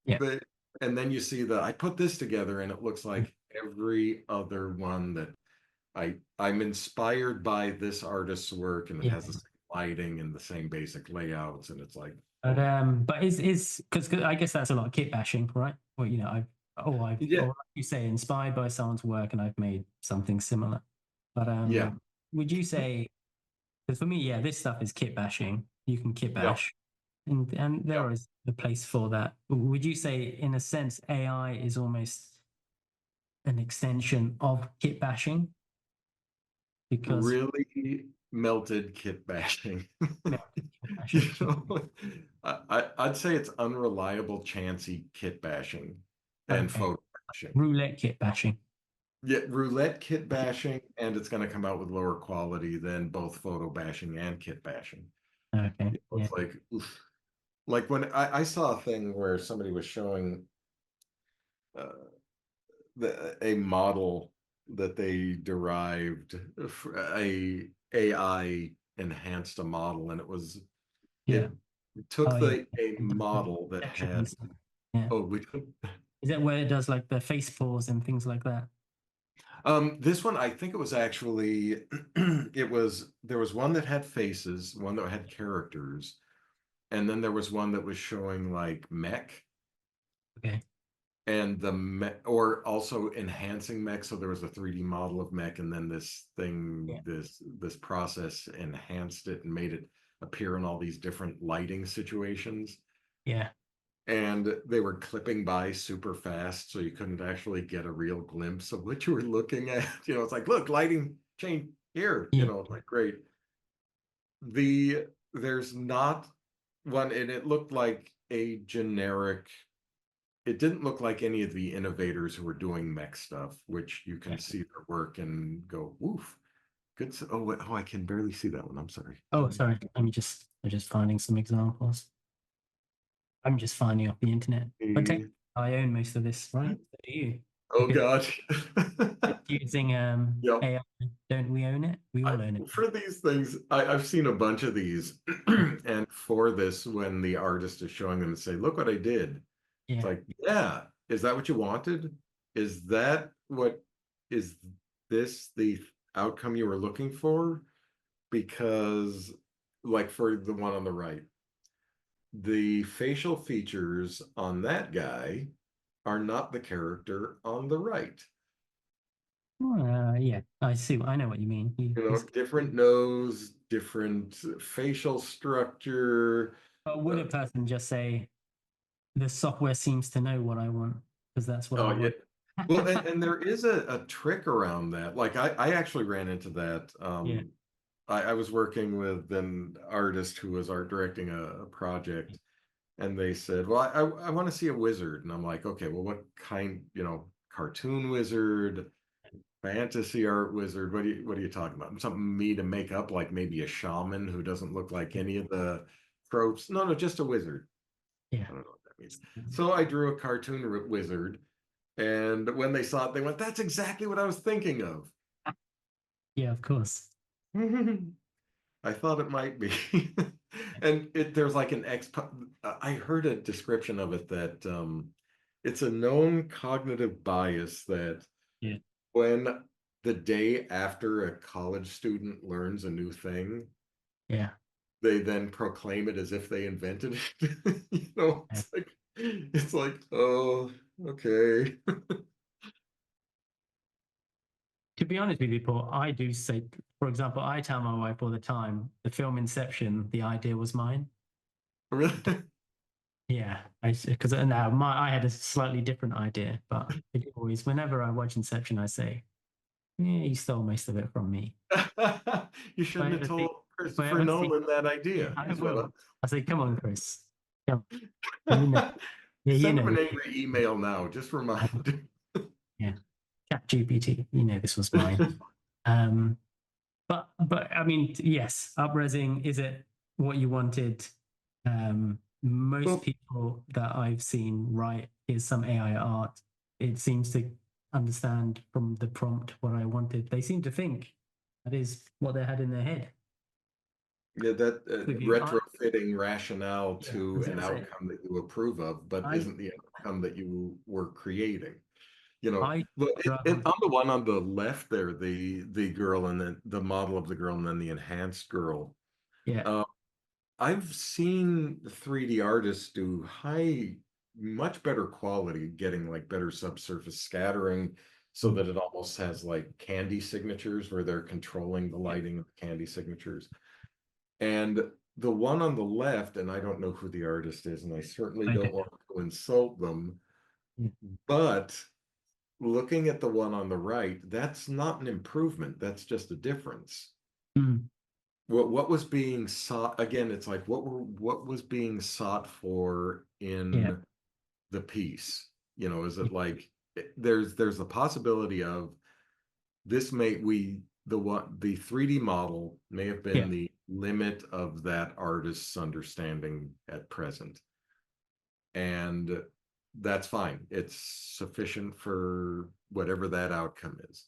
yeah, they and then you see that I put this together and it looks like every other one that I'm inspired by this artist's work, and it yeah. has the same lighting and the same basic layouts, and it's like, But is because I guess that's a lot of kit bashing, right? Well, yeah, or like you say, inspired by someone's work, and I've made something similar. But yeah, would you say? Because for me, yeah, this stuff is kit bashing. You can kit yeah, bash, and yeah. there is a place for that. Would you say, in a sense, AI is almost an extension of kit bashing because Really melted kit bashing. yeah, kit You bashing, know, I'd say it's unreliable, chancy kit bashing and okay, photo bashing. roulette kit bashing, Yeah, roulette kit bashing, and it's going to come out with lower quality than both photo bashing and kit bashing. okay, yeah, It's like, oof. Like when I saw a thing where somebody was showing uh, a model that they derived, a AI enhanced a model, and yeah. it took Oh yeah, a it does the model that detection had, and stuff. Yeah. oh, we Is that where it does like the face pause and things like that? This one, I think it was actually there was one that had faces, one that had characters, and then there was one that was showing like mech Okay. and the mech, or also enhancing mech. So there was a 3D model of mech, and then this thing, Yeah. this process enhanced it and made it appear in all these different lighting situations. Yeah. And they were clipping by super fast, so you couldn't actually get a real glimpse of what you were looking at. It's like, look, lighting change here, Yeah. like great. There's not one, and it looked like a generic. It didn't look like any of the innovators who were doing mech stuff, which you can Yeah. see their work and go, woof, good. Oh, I can barely see that one. I'm sorry. Oh, sorry. I'm just finding some examples. I'm just finding off the internet. But technically, I own most of this, right? So do you? Oh Because gosh. it's using Yep. AI, don't we own it? We all own it. For these things, I've seen a bunch of these, and for this, when the artist is showing them and say, "Look what I did," it's Yeah. like, "Yeah, is that what you wanted? Is that what is this the outcome you were looking for?" Because, like for the one on the right, the facial features on that guy are not the character on the right. Yeah, I see. I know what you mean. He's. Different nose, different facial structure. But would Uh, a person just say the software seems to know what I want because that's what I oh, yeah. want? Well, and there is a trick around that. Like I actually ran into that. Yeah. I was working with an artist who was art directing a project, and they said, "Well, I want to see a wizard," and I'm like, "Okay, well, what kind? Cartoon wizard, fantasy art wizard? What are you talking about? Something me to make up, like maybe a shaman who doesn't look like any of the tropes? No, no, just a wizard. Yeah. I don't know what that means." So I drew a cartoon wizard, and when they saw it, they went, "That's exactly what I was thinking of." Yeah, of course. I thought it might be. And there's like an I heard a description of it that it's a known cognitive bias that Yeah. when the day after a college student learns a new thing, Yeah. they then proclaim it as if they invented it. Yeah. It's like, oh, okay. To be honest with you, Paul, I do say, for example, I tell my wife all the time, the film Inception, the idea was mine. Really? Yeah, because now I had a slightly different idea, but it always, whenever I watch Inception, I say, yeah, you stole most of it from me. You If I shouldn't have ever see, told if I Christopher ever see, Nolan that yeah, idea, I is what will. I say, come on, Chris, come on. I'm. Yeah, Send him an angry email now. Just remind him. yeah, Chat GPT, this was mine. Um, but I mean, yes, upresing, is it what you wanted? Most Well, people that I've seen write is some AI art. It seems to understand from the prompt what I wanted. They seem to think that is what they had in their head. yeah, that With you, retrofitting rationale yeah, I to was an gonna say, outcome that you approve of, but I isn't the outcome that you were creating. You know, I look, rather, on the one on the left there, the girl and then the model of the girl and then the enhanced girl. yeah, Uh, I've seen 3D artists do much better quality, getting like better subsurface scattering so mm, that it almost has like candy signatures where they're controlling the yeah, lighting of the candy signatures. And the one on the left, and I don't know who the artist is, and I certainly I don't don't know. want to insult them, Yeah. but looking at the one on the right, that's not an improvement. That's just a difference. Mm, What was being sought again? It's like what was being sought for yeah, in the piece? Is it like there's the possibility of this may we the 3D model may have yeah, been the limit of that artist's understanding at present. And that's fine. It's sufficient for whatever that outcome is.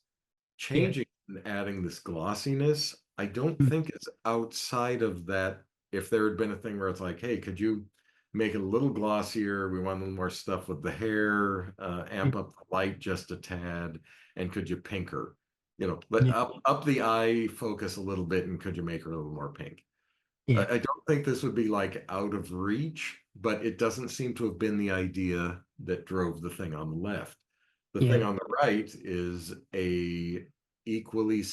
yeah, Changing and adding this glossiness, I don't mm, think it's outside of that. If there had been a thing where it's like, hey, could you make it a little glossier. We want a little more stuff with the hair, amp up the light just a tad, and could you pink her? Let Yeah. up the eye focus a little bit, and could you make her a little more pink? Yeah. I don't think this would be like out of reach, but it doesn't seem to have been the idea that drove the thing on the left. The thing Yeah. on the right is equally,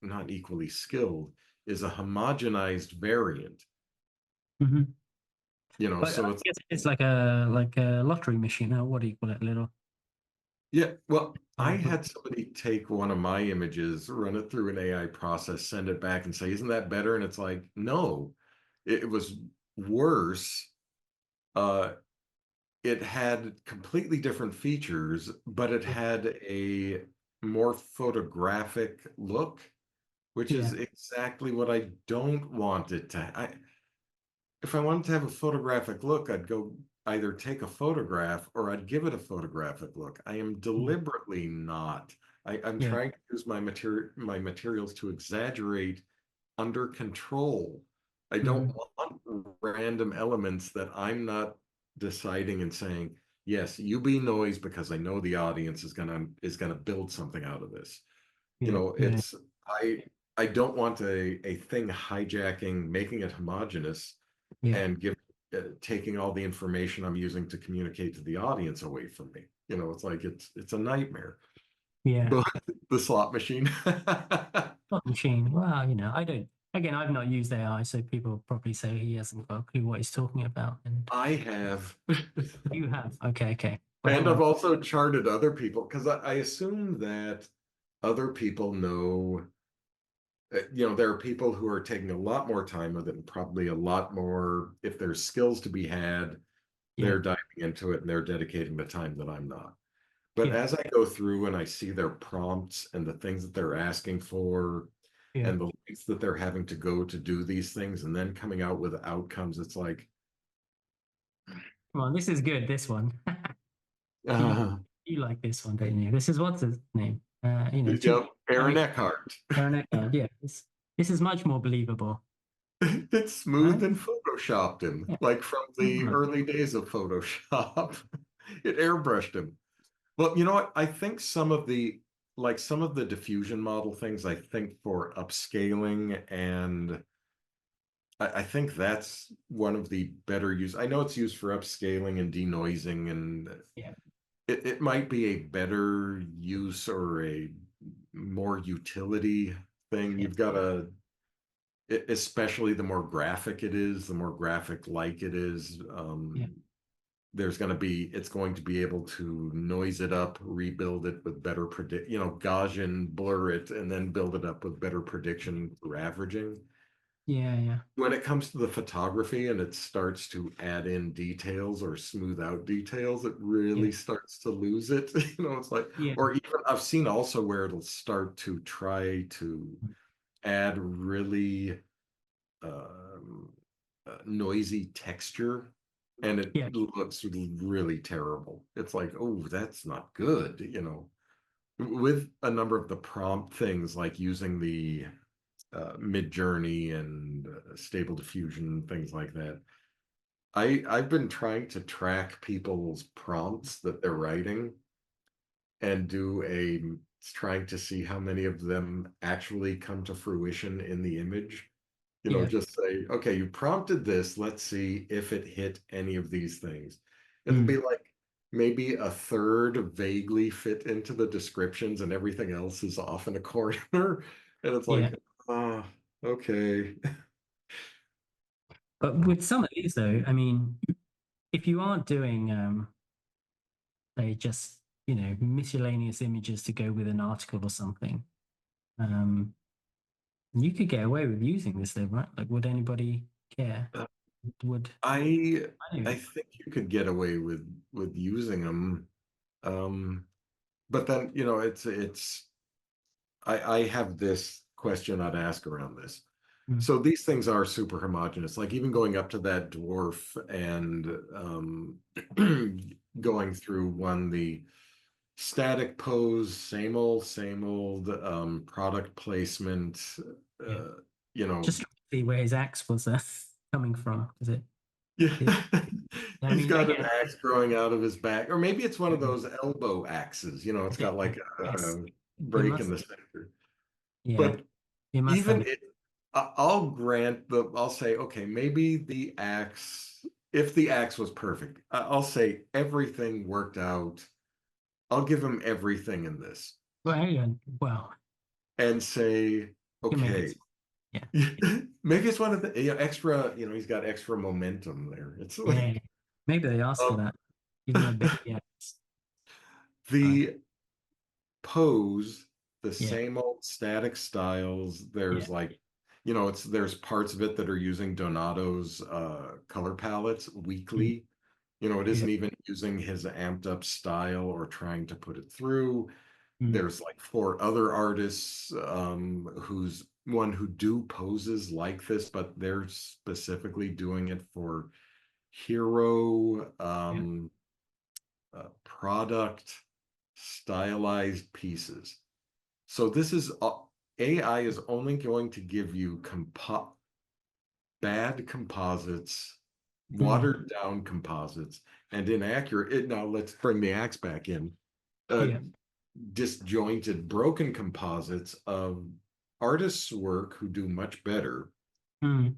not equally skilled, is a homogenized variant. Hmm. But I So it's guess it's like a lottery machine. What do you call it? Little. yeah. Well, I Little. had somebody take one of my images, run it through an AI process, send it back, and say, "Isn't that better?" And it's like, no, it was worse. Uh, it had completely different features, but it Yeah. had a more photographic look, which Yeah. is exactly what I don't want it to. If I wanted to have a photographic look, I'd go either take a photograph or I'd give it a photographic look. I am Yeah. deliberately not. I'm Yeah. trying to use my materials to exaggerate under control. I don't Hmm. want random elements that I'm not deciding and saying, yes, you be noise because I know the audience is gonna build something out of this. Yeah. Yeah. It's I I don't want a thing hijacking, making it homogenous Yeah. and taking all the information I'm using to communicate to the audience away from me. It's like it's a nightmare. Yeah. But the slot machine. Not machine. Well, I don't. Again, I've not used AI, so people probably say he hasn't got a clue what he's talking about. And I have. you have. Okay. Okay. Well, hang And I've on. also charted other people because I assume that other people know, there are people who are taking a lot more time with it and probably a lot more, if there's skills to be had, Yeah. they're diving into it and they're dedicating the time that I'm not. But Yeah. as I go through and I see their prompts and the things that they're asking for Yeah. and the lengths that they're having to go to do these things and then coming out with outcomes, it's like, Come on. This is good. This one. You uh, you like this one, don't you? This is what's his name? Two. yep, I Aaron mean, Eckhart. Aaron Eckhart. Yeah. This is much more believable. It's smoothed Right? and photoshopped him, Yeah. like from the Mm. early days of Photoshop. It airbrushed him. Well, you know what? I think some of the diffusion model things, I think for upscaling, and I think that's one of the better use. I know it's used for upscaling and denoising, and Yeah. it might be a better use or a more utility thing. Yeah. You've got especially the more graphic it is, the more graphic like it is, Yeah. it's going to be able to noise it up, rebuild it with better Gaussian blur it, and then build it up with better prediction for averaging. Yeah. Yeah. When it comes to the photography and it starts to add in details or smooth out details, it Yeah. really starts to lose it. It's like, Yeah. or even I've seen also where it'll start to try to add really noisy texture, and it Yeah. looks really terrible. It's like, oh, that's not good. With a number of the prompt things like using the mid journey and stable diffusion, things like that. I've been trying to track people's prompts that they're writing and trying to see how many of them actually come to fruition in the image. Yeah. Just say, okay, you prompted this. Let's see if it hit any of these things. It'll be Mm. like maybe a third vaguely fit into the descriptions and everything else is off in a corner. And it's Yeah. like, ah, okay. But with some of these, though, I mean, if you aren't doing, say, just miscellaneous images to go with an article or something, um, you could get away with using this, though, right? Like, would anybody care? Uh, Would I I anyway? think you could get away with using them. But then, I have this question I'd ask around this. Mm. So these things are super homogeneous, like even going up to that dwarf and going through the static pose, same old product placement, Yeah. uh, you know, Just to see where his axe was coming from. Is it? yeah, Is it? I He's mean, I got an guess axe growing out of his back, or maybe it's one of those elbow axes. You know, it's got like yes, a it break in must. the center. Yeah, But it must even have. it, I'll grant I'll say, okay, maybe the axe, if the axe was perfect, I'll say everything worked out. I'll give him everything in this Well, hang on. Well, and say, you can make okay, it. Yeah, maybe it's one of the extra, he's got extra momentum there. It's yeah. like, Maybe they asked for um, that. Give them a bit. Yeah, the pose, the yeah, same old static styles. yeah, There's like, there's parts of it that are using Donato's color palettes mm, weakly. It yeah, isn't even using his amped up style or trying to put it through. mm, There's like four other artists who's one who do poses like this, but they're specifically doing it for hero yeah, product stylized pieces. So this is AI is only going to give you bad composites, mm, watered down composites, and inaccurate. Now let's bring the axe back in. Uh, yeah, Disjointed, broken composites of artists' work who do much better mm,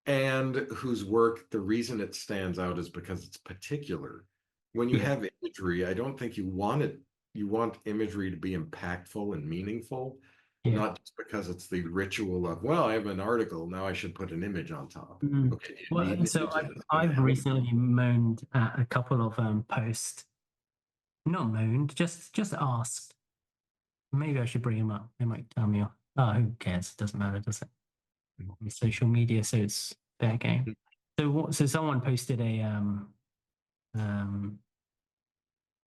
and whose work, the reason it stands out is because it's particular. When you yeah, have imagery, I don't think you want it, you want imagery to be impactful and meaningful, yeah. not just because it's the ritual of, well, I have an article, now I should put an image on top. Mm. Okay, you need Well, an so image I've that's going to I've help. recently moaned at a couple of posts. Not moaned, just asked. Maybe I should bring them up. They might tell me off. Oh, who cares? It doesn't matter, does it? On social media, so it's fair game. So what? So someone posted um an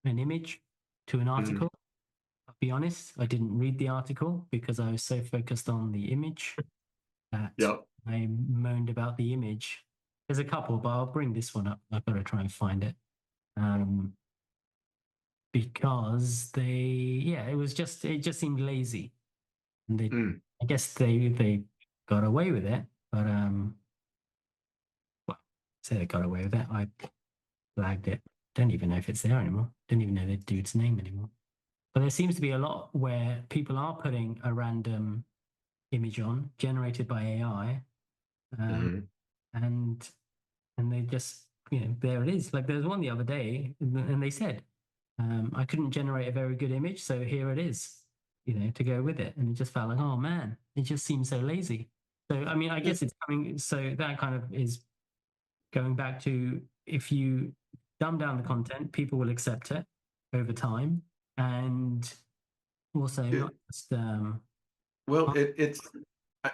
image to an Mhm. article. I'll be honest, I didn't read the article because I was so focused on the image that Yep. I moaned about the image. There's a couple, but I'll bring this one up. I've got to try and find it. Um, because yeah, it just seemed lazy. And Mm. I guess they got away with it, but well, say they got away with it. I flagged it. Don't even know if it's there anymore. Don't even know the dude's name anymore. But there seems to be a lot where people are putting a random image on generated by AI, um, Mhm. and they just there it is. Like there's one the other day, and they said I couldn't generate a very good image, so here it is. To go with it, and it just felt like, oh man, it just seems so lazy. So I mean, I Yeah. guess it's coming. So that kind of is going back to if you dumb down the content, people will accept it over time, and also not It, just well, it's,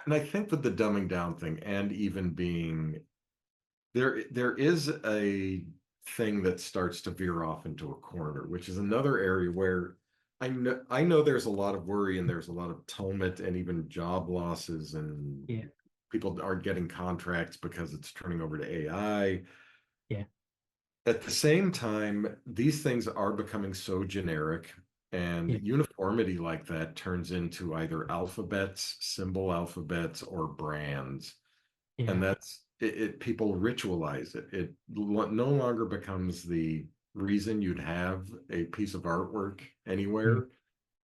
and I think with the dumbing down thing and even being there is a thing that starts to veer off into a corner, which is another area where I know there's a lot of worry and there's a lot of tumult and even job losses and yeah, people aren't getting contracts because it's turning over to AI. yeah, At the same time, these things are becoming so generic and yeah, uniformity like that turns into either alphabets, symbol alphabets, or brands. yeah, And that's people ritualize it. It no longer becomes the reason you'd have a piece of artwork mm, anywhere.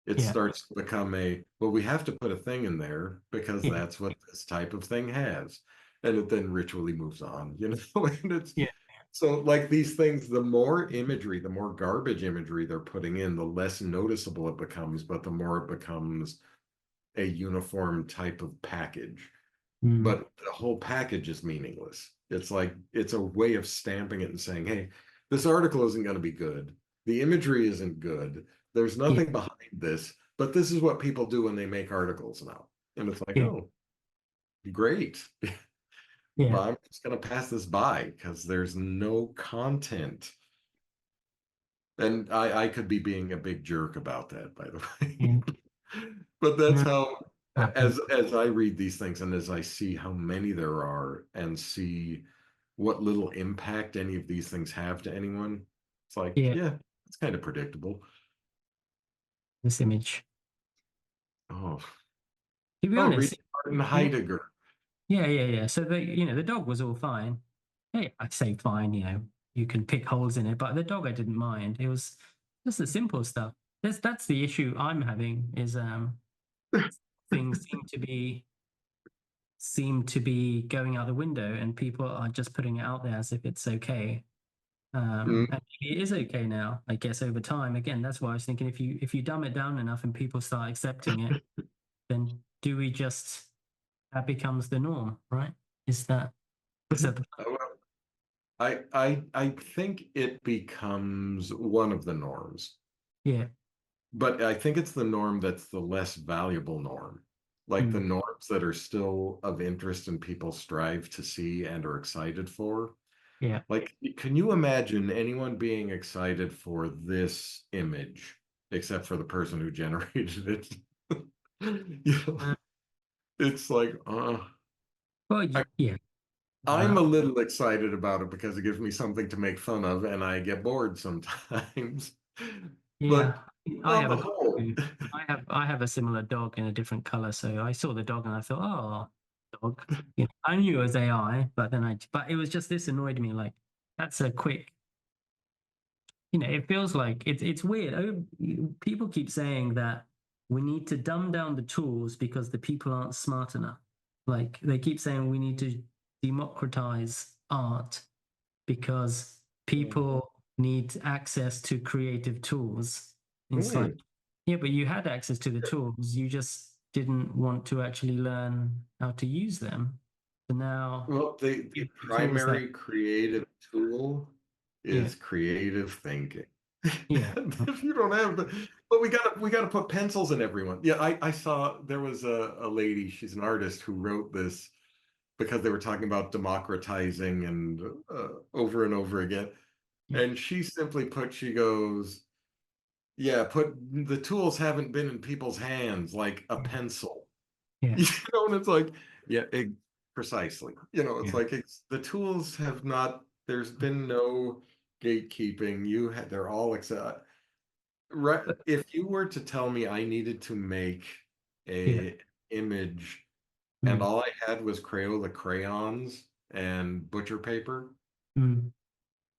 It yeah, starts to become well, we have to put a thing in there because yeah, that's what this type of thing has. And it then ritually moves on, and it's yeah, so like these things, the more imagery, the more garbage imagery they're putting in, the less noticeable it becomes, but the more it becomes a uniform type of package. mm, But the whole package is meaningless. It's like it's a way of stamping it and saying, hey, this article isn't going to be good. The imagery isn't good. There's yeah, nothing behind this, but this is what people do when they make articles now. And it's like, yeah, oh, great. yeah, But I'm just going to pass this by because there's no content. And I could be being a big jerk about that, by the way. yeah. But that's No, how, happens. as I read these things and as I see how many there are and see what little impact any of these things have to anyone, it's like, Yeah, yeah, it's kind of predictable. this image. Oh, To be oh, read honest, Martin yeah, Heidegger. yeah, yeah, yeah. So the dog was all fine. hey, I'd say fine, you can pick holes in it, but the dog I didn't mind. It was just the simple stuff. That's the issue I'm having is things seem to be going out the window, and people are just putting it out there as if it's okay. Mm. And it is okay now, I guess, over time. Again, that's why I was thinking if you dumb it down enough and people start accepting it, then do we just that becomes the norm, right? Is that the Oh, well, I think it becomes one of the norms, yeah. but I think it's the norm that's the less valuable norm. Like the Mm, norms that are still of interest and people strive to see and are excited for. yeah. Like, can you imagine anyone being excited for this image, except for the person who generated it? You know, Uh, it's like, well, yeah. I'm a Uh, little excited about it because it gives me something to make fun of, and I get bored sometimes. yeah. But I on have the a dog whole, too. I have a similar dog in a different color. So I saw the dog and I thought, oh, dog. I knew it was AI, but it was just this annoyed me. Like that's a quick. It feels like it's weird. People keep saying that we need to dumb down the tools because the people aren't smart enough. Like they keep saying we need to democratize art because people need access to creative tools. And it's like, mm, yeah, but you had access to the tools. You just didn't want to actually learn how to use them. So now well, the the tools that, primary creative tool yeah, is creative thinking. yeah, And if you don't have the, but we gotta put pencils in everyone. Yeah, I saw there was a lady, she's an artist who wrote this because they were talking about democratizing and over and over again. yeah, And she simply put, she goes, yeah, put the tools haven't been in people's hands like a yeah, pencil. yeah, And it's like, yeah, precisely. It's yeah, like the tools have not, there's been no gatekeeping. They're all accept. Right. If you were to tell me I needed to make yeah. a image and Mm, all I had was Crayola crayons and butcher paper, mm,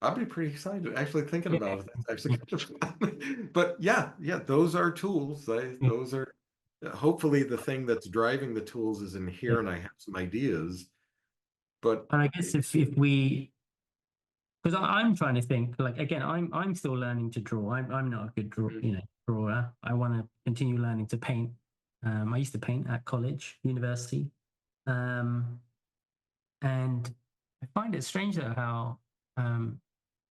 I'd be pretty excited. Actually, thinking yeah, about it, that's yeah, actually kind of fun. But yeah, those are tools. yeah. Those are hopefully the thing that's driving the tools is in Yeah. here, and I have some ideas. But And I guess if we, because I'm trying to think, like again, I'm still learning to draw. I'm not a good drawer. I want to continue learning to paint. I used to paint at college, university, um, and I find it strange though how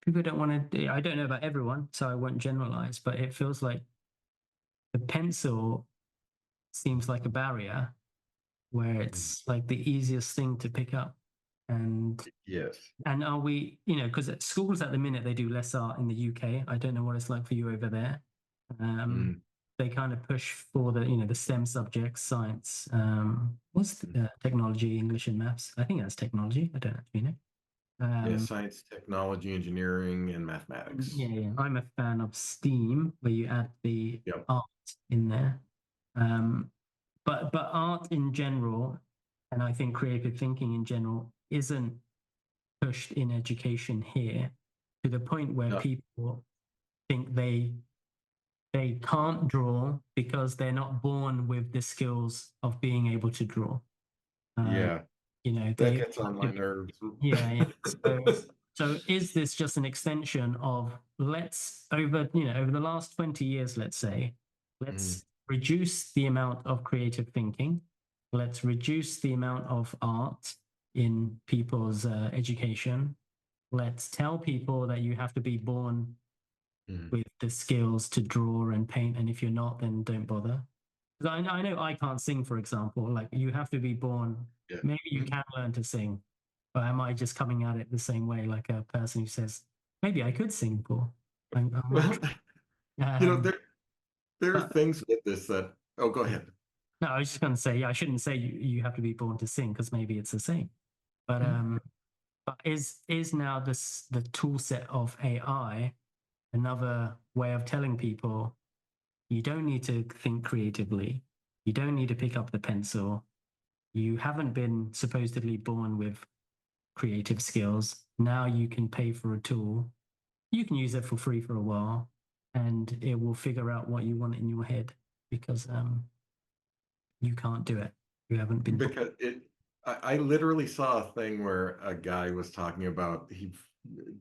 people don't want to. I don't know about everyone, so I won't generalize, but it feels like the pencil seems like a barrier where it's like the easiest thing to pick up. And yes, are we, because at schools at the minute they do less art in the UK. I don't know what it's like for you over there. Um, mm, they kind of push for the STEM subjects, science, what's mm. the, technology, English and maths. I think that's technology. I don't actually know. Yeah, Um, science, technology, engineering, and yeah, mathematics. yeah. I'm a fan of STEAM, where you add the Yep. art in there. Um, but art in general, and I think creative thinking in general, isn't pushed in education here to the point where No, people think they can't draw because they're not born with the skills of being able to draw. Uh, yeah, that they gets on have to my be, nerves. yeah, yeah. So is this just an extension of let's over the last 20 years, let's say, Mm, let's reduce the amount of creative thinking, let's reduce the amount of art in people's education. Let's tell people that you have to be born mm, with the skills to draw and paint, and if you're not, then don't bother. Because I know I can't sing, for example. Like you have to be born. yeah. Maybe you can learn to sing, but am I just coming at it the same way, like a person who says, maybe I could sing, Paul? I'm not. Well, Um, there are but things with this that. Oh, go yeah. ahead. No, I was just going to say, yeah, I shouldn't say you have to be born to sing because maybe it's the same. But is now this the tool set of AI another way of telling people you don't need to think creatively, you don't need to pick up the pencil, you haven't been supposedly born with creative skills. Now you can pay for a tool. You can use it for free for a while, and it will figure out what you want in your head because you can't do it. You haven't been. Because I literally saw a thing where a guy was talking about he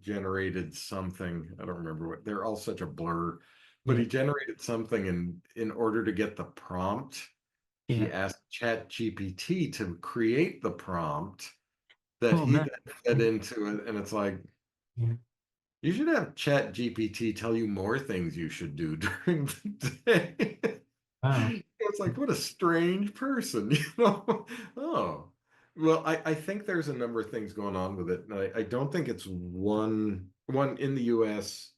generated something. I don't remember what. They're all such a blur, but Yeah, he generated something, and in order to get the prompt, yeah. he asked Chat GPT to create the prompt that Oh he man. then fed into it, and it's like Yeah. you should have Chat GPT tell you more things you should do during the day. Wow. It's like, what a strange person, you know? Oh, well, I think there's a number of things going on with it. And I don't think it's one in the US.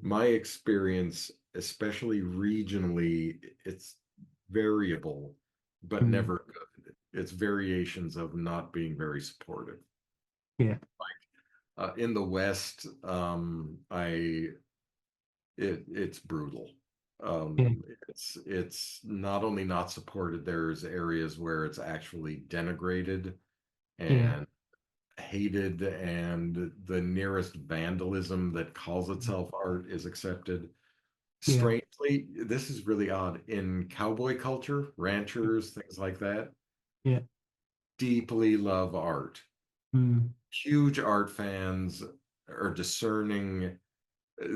My experience, especially regionally, it's variable, but Mm. never good. It's variations of not being very supportive. Yeah. In the West, it's brutal. Yeah. It's not only not supported, there's areas where it's actually denigrated Yeah. and hated, and the nearest vandalism that calls itself art is accepted. Yeah. Strangely, this is really odd. In cowboy culture, ranchers, things like that, Yeah. deeply love art. Mm. Huge art fans are discerning.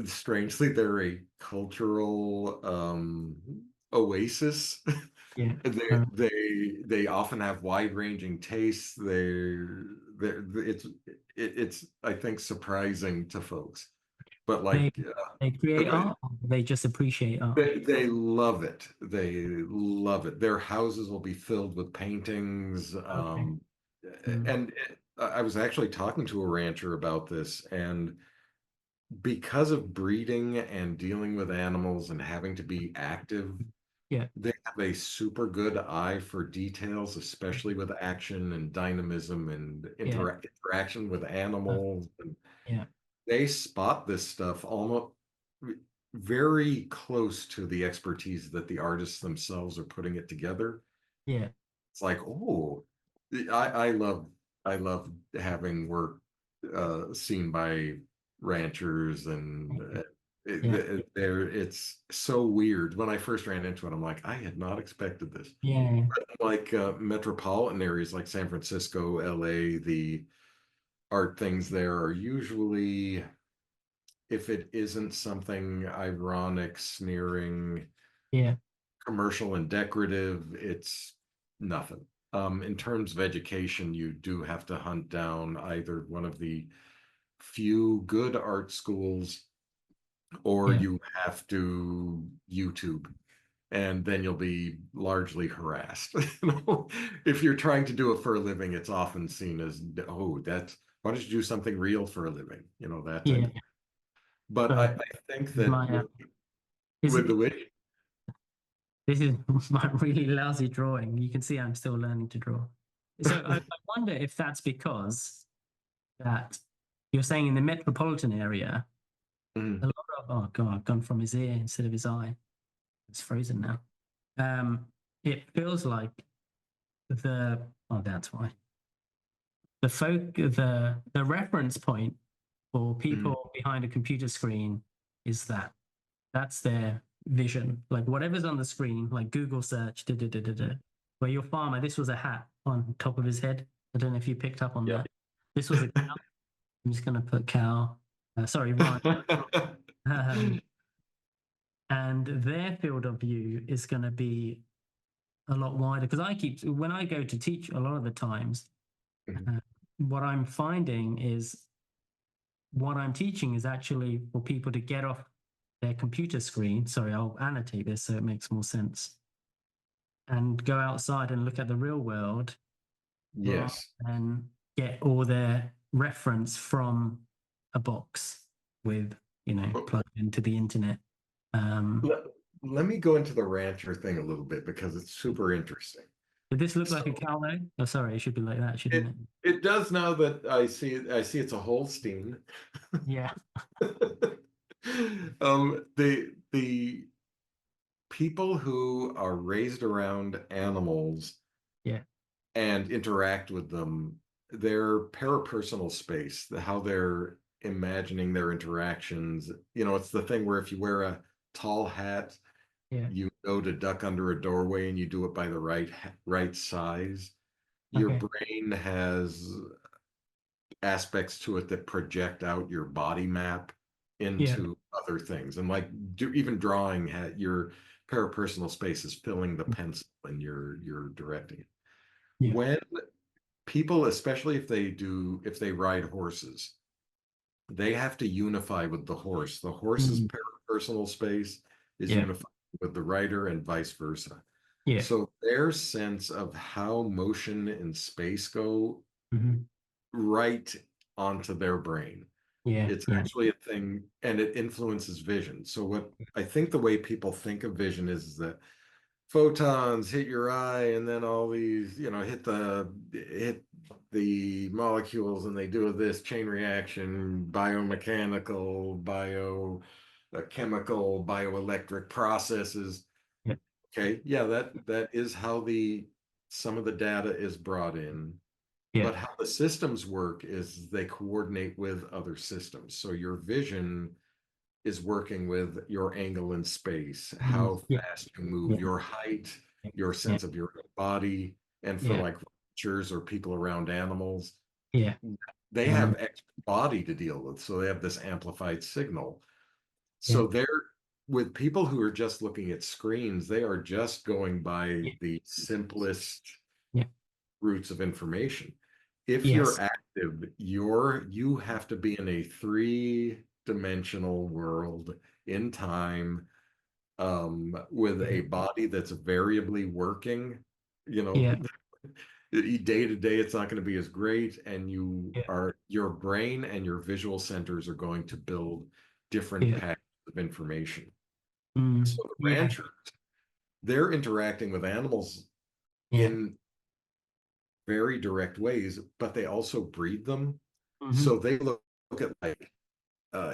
Strangely, they're a cultural oasis. Yeah. They often have wide-ranging tastes. It's I think surprising to folks, but They like they create art. They just appreciate art. they love it. They love it. Their houses will be filled with paintings. Okay. Mm. And I was actually talking to a rancher about this, and because of breeding and dealing with animals and having to be active, Yeah. they have a super good eye for details, especially with action and dynamism and Yeah. interaction with Uh, animals. And yeah. they spot this stuff almost very close to the expertise that the artists themselves are putting it together. Yeah. It's like, oh, I love I love having work seen by ranchers, and Yeah. it's so weird. When I first ran into it, I'm like, I had not expected this. Yeah. Like metropolitan areas like San Francisco, LA, the art things there are usually, if it isn't something ironic, sneering, Yeah. commercial and decorative, it's nothing. In terms of education, you do have to hunt down either one of the few good art schools, or Yeah. you have to YouTube, and then you'll be largely harassed. You know, if you're trying to do it for a living, it's often seen as, oh, that's why don't you do something real for a living? You know, that type Yeah. of. But So I think this is that my is with the it, way. this is my really lousy drawing. You can see I'm still learning to draw. So I wonder if that's because that you're saying in the metropolitan area, a Mm, lot of oh god, I've gone from his ear instead of his eye. It's frozen now. It feels like the oh that's why the reference point for mm, people behind a computer screen is that's their vision. Like whatever's on the screen, like Google search, da, da, da, da, da. Where your farmer, this was a hat on top of his head. I don't know if you picked up on yeah. that. This was a cow. I'm just going to put cow. Sorry, rhyme. Um, and their field of view is going to be a lot wider because when I go to teach a lot of the times, Mhm. uh, what I'm finding is what I'm teaching is actually for people to get off their computer screen. Sorry, I'll annotate this so it makes more sense. And go outside and look at the real world rather Yes. than get all their reference from a box with, Well, plugged into the internet. Um, let, let me go into the rancher thing a little bit because it's super interesting. did this look like a So cow though? Oh, sorry, it should be like that, shouldn't it it? it does now that I see it's a Holstein. Yeah, The people who are raised around animals yeah, and interact with them their parapersonal space, how they're imagining their interactions. It's the thing where if you wear a tall hat, Yeah. you know to duck under a doorway and you do it by the right size. Your Okay. brain has aspects to it that project out your body map Yeah. into other things. And like even drawing, your parapersonal space is filling the pencil and you're directing it. Yeah. When people, especially if they ride horses, they have to unify with the horse. The horse's Mm. parapersonal space is Yeah. unified with the rider and vice versa. Yeah. So their sense of how motion and space go Hmm. right onto their brain. Yeah. It's Yeah. actually a thing, and it influences vision. So what I think the way people think of vision is that photons hit your eye, and then all these, hit the molecules, and they do this chain reaction, biomechanical, biochemical, bioelectric processes. Yeah. Okay, yeah, that is how the some of the data is brought in. Yeah. But how the systems work is they coordinate with other systems. So your vision is working with your angle in space, Mm. how Yeah. fast you move, Yeah. your height, your Yeah. sense of your body. And for Yeah. like creatures or people around animals, Yeah. they Mm. have extra body to deal with. So they have this amplified signal. Yeah. So they're with people who are just looking at screens, they are just going by Yeah. the simplest Yeah. routes of information. If you're Yes. active, you have to be in a three-dimensional world in time, with Yeah. a body that's variably working. You know, Yeah. day to day, it's not going to be as great, and Yeah. your brain and your visual centers are going to build different Yeah. packages of information. Mm. So the Yeah. ranchers, they're interacting with animals Yeah. in very direct ways, but they also breed them. Hmm. So they look at like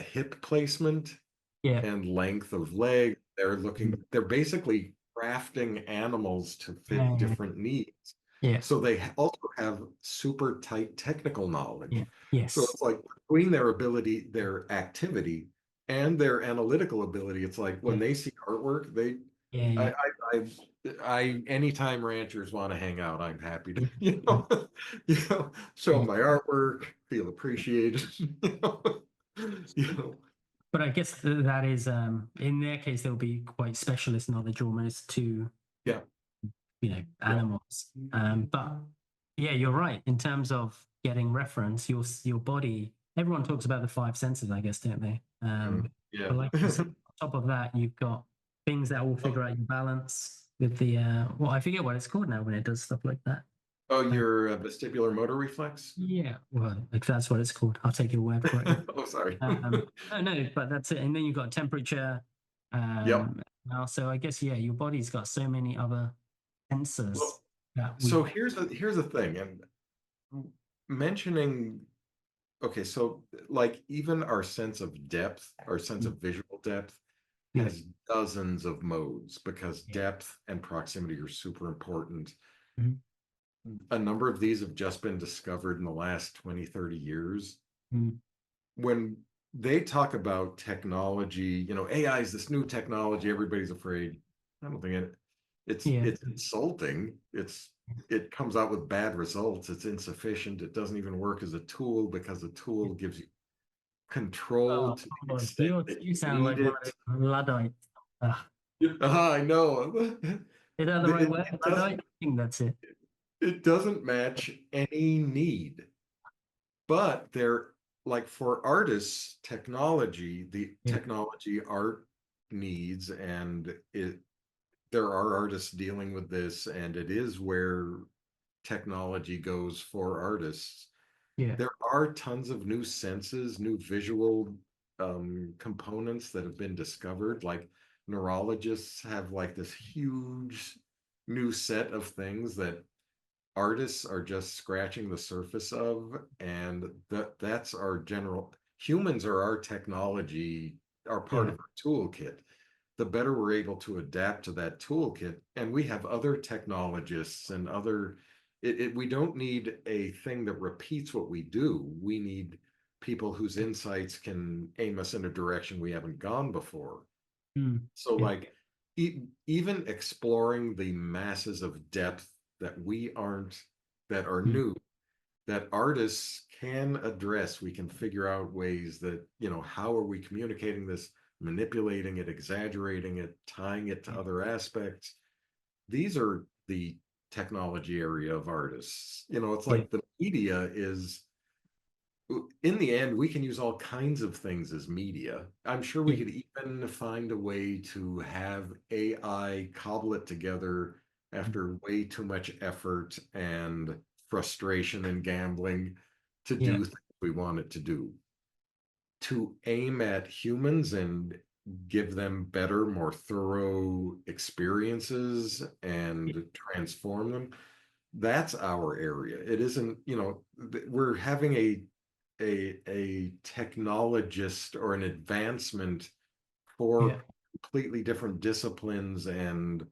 hip placement Yeah. and length of leg. Mm. They're basically crafting animals to fit Yeah. different needs. Yeah. So they also have super tight technical knowledge. Yeah. So Yes. it's like between their ability, their activity, and their analytical ability, it's like when Yeah. they see artwork, Yeah. I, Yeah. I, anytime ranchers want to hang out, I'm happy to, Yeah. Yeah. show Yeah. them my artwork, feel appreciated, you know, But I guess that is in their case they'll be quite specialist knowledge almost to yeah, yeah. animals. But yeah, you're right. In terms of getting reference, your body. Everyone talks about the five senses, I guess, don't they? Yeah. But like you said, on top of that, you've got things that will figure out your balance with the well, I forget what it's called now when it does stuff like that. Oh, your vestibular motor reflex? Yeah, well, if that's what it's called, I'll take your word for it. Oh, sorry. No, no, but that's it. And then you've got temperature. Yep. Now, so I guess yeah, your body's got so many other sensors Well, that so we. here's the thing, and mentioning, okay, so like even our sense of depth, our sense of visual depth Yeah, has dozens of modes because yeah, depth and proximity are super important. mhm, A number of these have just been discovered in the last 20, 30 years. mm, When they talk about technology, AI is this new technology, everybody's afraid. I don't think yeah, it's insulting. It comes out with bad results. It's insufficient. It doesn't even work as a tool because a yeah. tool gives you control Oh, to the hold on. extent that You you sound need like one it. of the Luddites. I know. Is that the right It, word? it Luddite? doesn't I think that's it. it doesn't match any need. But they're like for artists, the Yeah, technology art needs, and there are artists dealing with this, and it is where technology goes for artists. yeah, There are tons of new senses, new visual components that have been discovered. Like neurologists have like this huge new set of things that artists are just scratching the surface of, and that's our general. Humans are our technology, are part yeah, of our toolkit. The better we're able to adapt to that toolkit, and we have other technologists and other we don't need a thing that repeats what we do. We need people whose insights can aim us in a direction we haven't gone before. So Yeah. like even exploring the masses of depth that we aren't, that are Mm. new, that artists can address. We can figure out ways that, how are we communicating this, manipulating it, exaggerating it, tying it to other aspects. These are the technology area of artists. It's Yeah. like the media is, in the end, we can use all kinds of things as media. I'm sure we Yeah. could even find a way to have AI cobble it together Mm. after way too much effort and frustration and gambling to Yeah. do things we want it to do. To aim at humans and give them better, more thorough experiences Yeah. and transform them, that's our area. It isn't, we're having a technologist or an advancement Yeah. for completely different disciplines and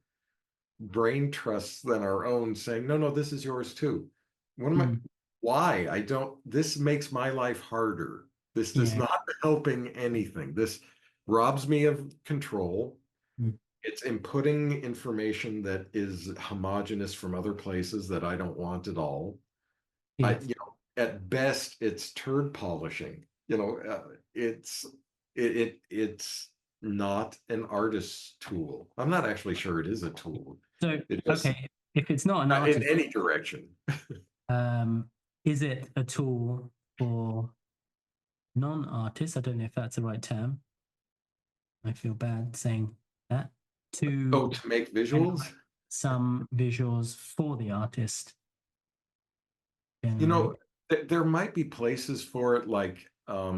brain trusts than our own, saying, no, no, this is yours too. What am I, Mm. why? I don't, this makes my life harder. This does Yeah. not helping anything. This robs me of control. Mm. It's inputting information that is homogenous from other places that I don't want at all. Yeah. At best, it's turd polishing. It's it's not an artist's tool. I'm not actually sure it is a tool. So, It just okay, if it's not an in artist, any direction. um, is it a tool for non-artists? I don't know if that's the right term. I feel bad saying that. Oh, To to make visuals? generate some visuals for the artist You generally. know, there might be places for it, like uh,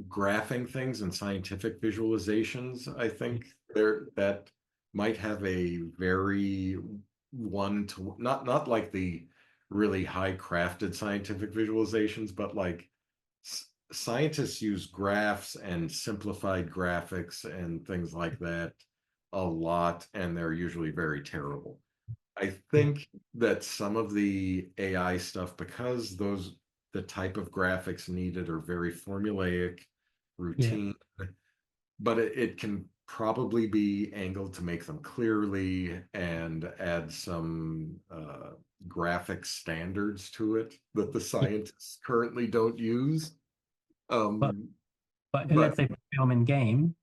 graphing things and scientific visualizations. I think there that might have a very one to not like the really high crafted scientific visualizations, but like scientists use graphs and simplified graphics and things like that a lot, and they're usually very terrible. I Yeah. think that some of the AI stuff, because the type of graphics needed are very formulaic, Yeah. routine, but it can probably be angled to make them clearly and add some graphic standards to it that the Yeah. scientists currently don't use. But Um, let's but say for film and game,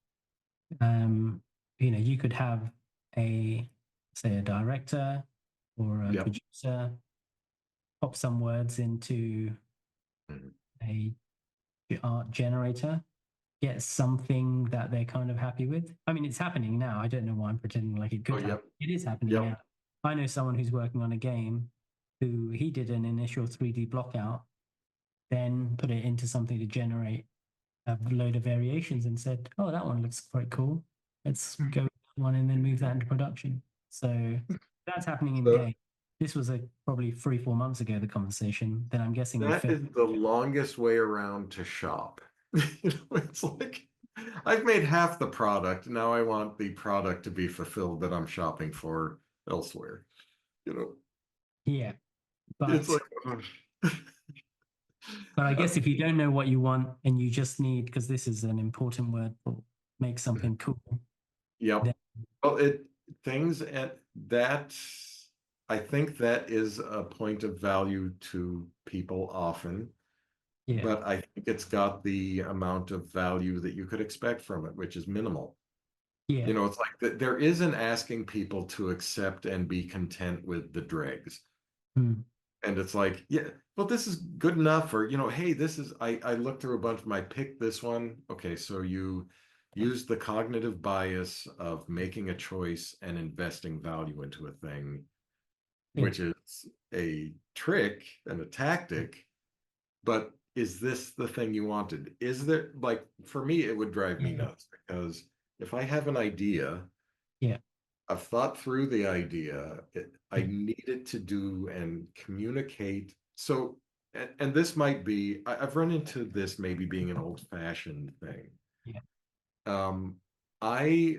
um, you could have a say a director or a yep. producer pop some words into Mhm. a art generator, get something that they're kind of happy with. I mean, it's happening now. I don't know why I'm pretending like it Oh, could happen. yep. It is happening Yep. now. I know someone who's working on a game who he did an initial 3D block out, then put it into something to generate a load of variations and said, oh, that one looks quite cool. Let's go with that one and then move that into production. So that's happening in So game. This was probably 3, 4 months ago, the conversation. Then I'm guessing in that film. is the longest way around to shop. It's like I've made half the product. Now I want the product to be fulfilled that I'm shopping for elsewhere. You know, Yeah. it's But like, But I guess if you don't know what you want and you just need, because this is an important word for make something cool, yep. then Well, things at that, I think that is a point of value to people often, yeah, but I think it's got the amount of value that you could expect from it, which is minimal. yeah, It's like there is an asking people to accept and be content with the dregs. mm, And it's like, yeah, well, this is good enough. Or, hey, this is, I looked through a bunch of I picked this one. Okay, so you use the cognitive bias of making a choice and investing value into a thing, yeah, which is a trick and a tactic. But is this the thing you wanted? Is there, like, for me, it would drive me yeah, nuts because if I have an idea, yeah, I've thought through the idea. I yeah, need it to do and communicate. So, and this might be, I've run into this maybe being an old-fashioned thing. yeah, Um, I,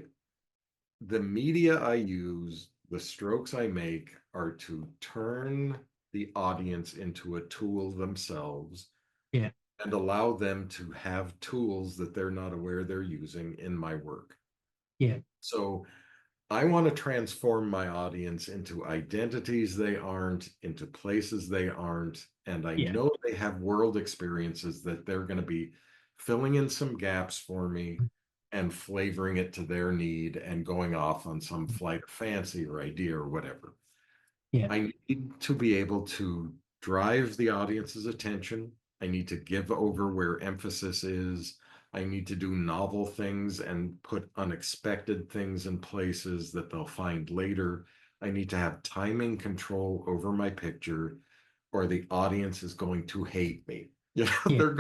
the media I use The strokes I make are to turn the audience into a tool themselves Yeah. and allow them to have tools that they're not aware they're using in my work. Yeah. So I want to transform my audience into identities they aren't, into places they aren't. And I Yeah. know they have world experiences that they're going to be filling in some gaps for me and flavoring it to their need and going off on some flight of fancy or idea or whatever. Yeah. I need to be able to drive the audience's attention. I need to give over where emphasis is. I need to do novel things and put unexpected things in places that they'll find later. I need to have timing control over my picture, or the audience is going to hate me. You know, Yeah. they're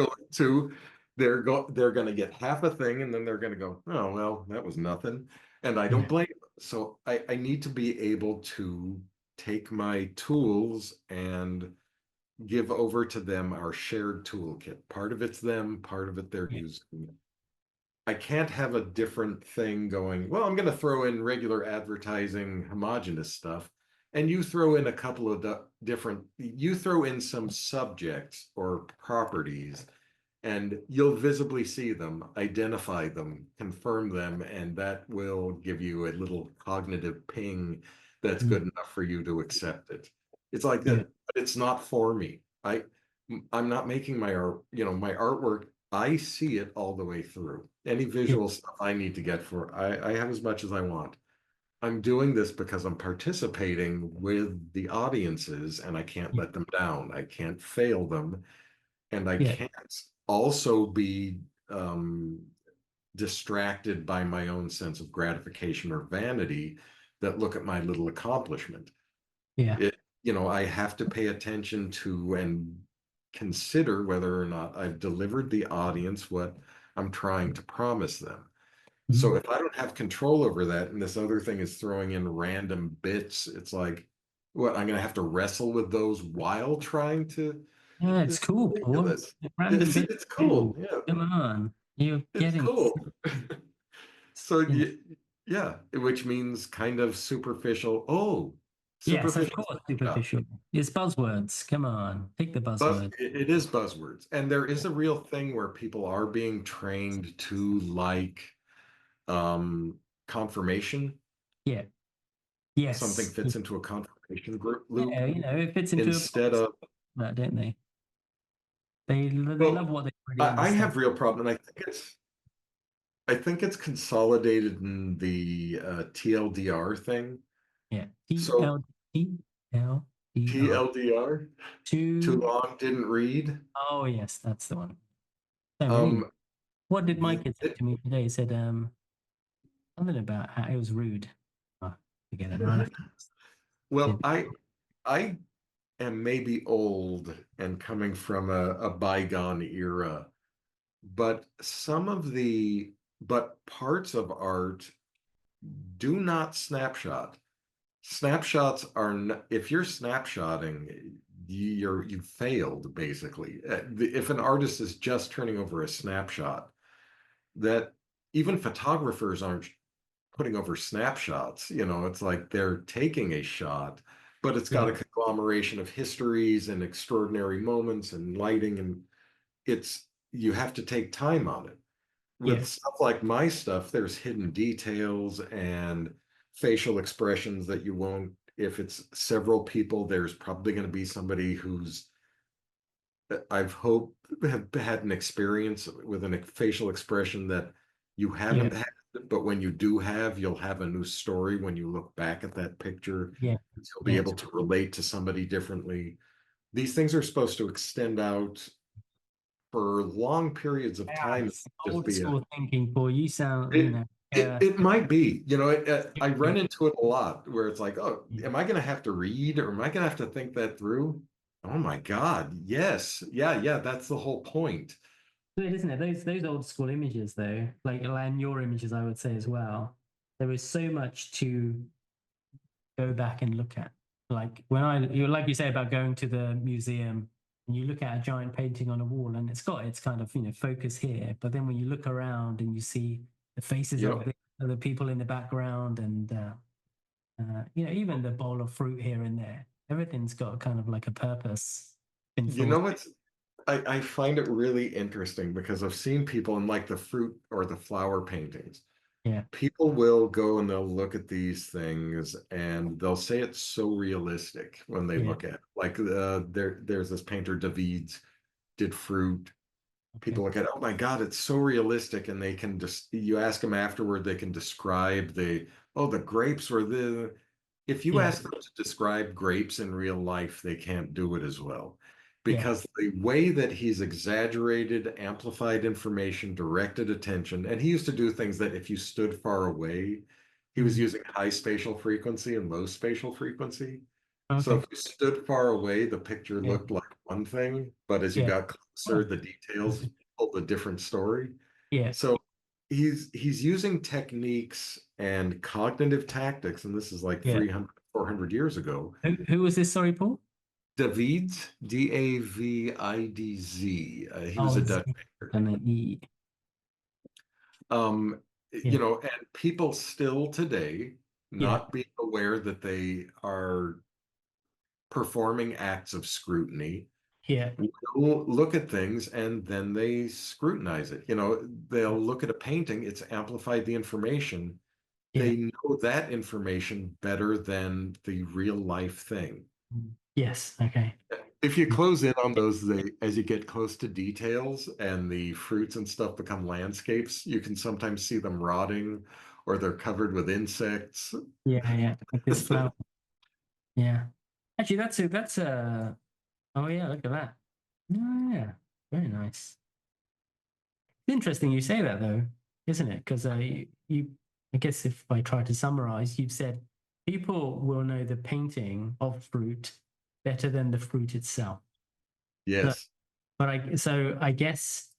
going to get half a thing and then they're going to go, oh well, that was nothing. And I don't Yeah. blame them. So I need to be able to take my tools and give over to them our shared toolkit. Part of it's them, part of it they're Yeah. using. I can't have a different thing going, well, I'm going to throw in regular advertising, homogenous stuff. And you throw in a couple of you throw in some subjects or properties, and you'll visibly see them, identify them, confirm them, and that will give you a little cognitive ping that's Mm. good enough for you to accept it. It's like Yeah. that, but it's not for me. I'm not making my art, my artwork. I see it all the way through. Any Yeah. visual stuff I need to get for, I have as much as I want. I'm doing this because I'm participating with the audiences and I can't Yeah. let them down. I can't fail them. And I Yeah. can't also be um, distracted by my own sense of gratification or vanity that look at my little accomplishment. Yeah. I have to pay attention to and consider whether or not I've delivered the audience what I'm trying to promise them. So Mhm. if I don't have control over that, and this other thing is throwing in random bits, it's like, what, I'm going to have to wrestle with those while trying to. Yeah, it's It's cool, Paul. ridiculous. Random It's bit. it's Cool. cool. Yeah, Come on. You're it's getting, cool. So you know. yeah, which means kind of superficial. Oh, Yes, of superficial. course, Yeah, superficial. It's buzzwords. Come on. Pick the buzzword. it is buzzwords, and there is a real thing where people are being trained to like um confirmation. Yeah. Something Yes. fits into a confirmation group loop Yeah, it fits into a instead box, of, don't they? They love well, what they already I understand. have real problem, and I think it's consolidated in the TLDR thing. Yeah. So TLDR. TLDR, too Two. long, didn't read. Oh yes, that's the one. Don't read. Um, What did my kid say it, to me today? He said something about how it was rude. Oh, forget it. I'll have well, to- I am maybe old and coming from a bygone era, but parts of art do not snapshot. Snapshots are not, if you're snapshotting, you failed basically. If an artist is just turning over a snapshot, that even photographers aren't putting over snapshots. It's like they're taking a shot, but it's got Yeah. a conglomeration of histories and extraordinary moments and lighting, and you have to take time on it. Yeah. With stuff like my stuff, there's hidden details and facial expressions that you won't. If it's several people, there's probably going to be somebody who's, I've hoped, have had an experience with a facial expression that you Yeah. haven't had, but when you do have, you'll have a new story when you look back at that picture. Yeah. You'll be Yeah. able to relate to somebody differently. These things are supposed to extend out for long periods of Yeah, time. it's Just old be a school thinking, Paul. You sound, it it might be, I run into it a lot where it's like, oh, am I going to have to read, or am I going to have to think that through? Oh my God, yes, yeah, that's the whole point. Good, isn't it? Those old school images, though, and your images, I would say as well. There is so much to go back and look at. Like like you say about going to the museum and you look at a giant painting on a wall and it's got its kind of focus here, but then when you look around and you see the faces You of know, the people in the background and Even the bowl of fruit here and there, everything's got kind of like a purpose. Been You thought. know what's I find it really interesting because I've seen people in like the fruit or the flower paintings. Yeah, People will go and they'll look at these things and they'll say it's so realistic when they yeah, look at it. Like there's this painter David's did fruit. okay, People look at, oh my God, it's so realistic, and they can just you ask them afterward, they can describe the grapes were the. If you yeah, ask them to describe grapes in real life, they can't do it as well yeah, because the way that he's exaggerated, amplified information, directed attention, and he used to do things that if you stood far away, he was mm, using high spatial frequency and low spatial frequency. So okay, if you stood far away, the picture yeah, looked like one thing, but as you yeah, got closer, well, the details told a different story. yeah, So he's using techniques and cognitive tactics, and this is like yeah. 300, 400 years ago. Who was this? Sorry, Paul. David's, Davidz. He was Oh, a Dutch painter. and then Um, yeah, and people still today, yeah, not being aware that they are performing acts of scrutiny, yeah, will look at things and then they scrutinize it. yeah, They'll look at a painting, it's amplified the information. yeah. They know that information better than the real life thing. Yes. Okay. If you close in on those, as you get close to details and the fruits and stuff become landscapes, you can sometimes see them rotting or they're covered with insects. Yeah, yeah. Like this flower. Yeah. Actually, that's a. Oh yeah, look at that. Oh, yeah, very nice. It's interesting you say that though, isn't it? Because I guess if I try to summarize, you've said people will know the painting of fruit better than the fruit itself. So, Yes. I guess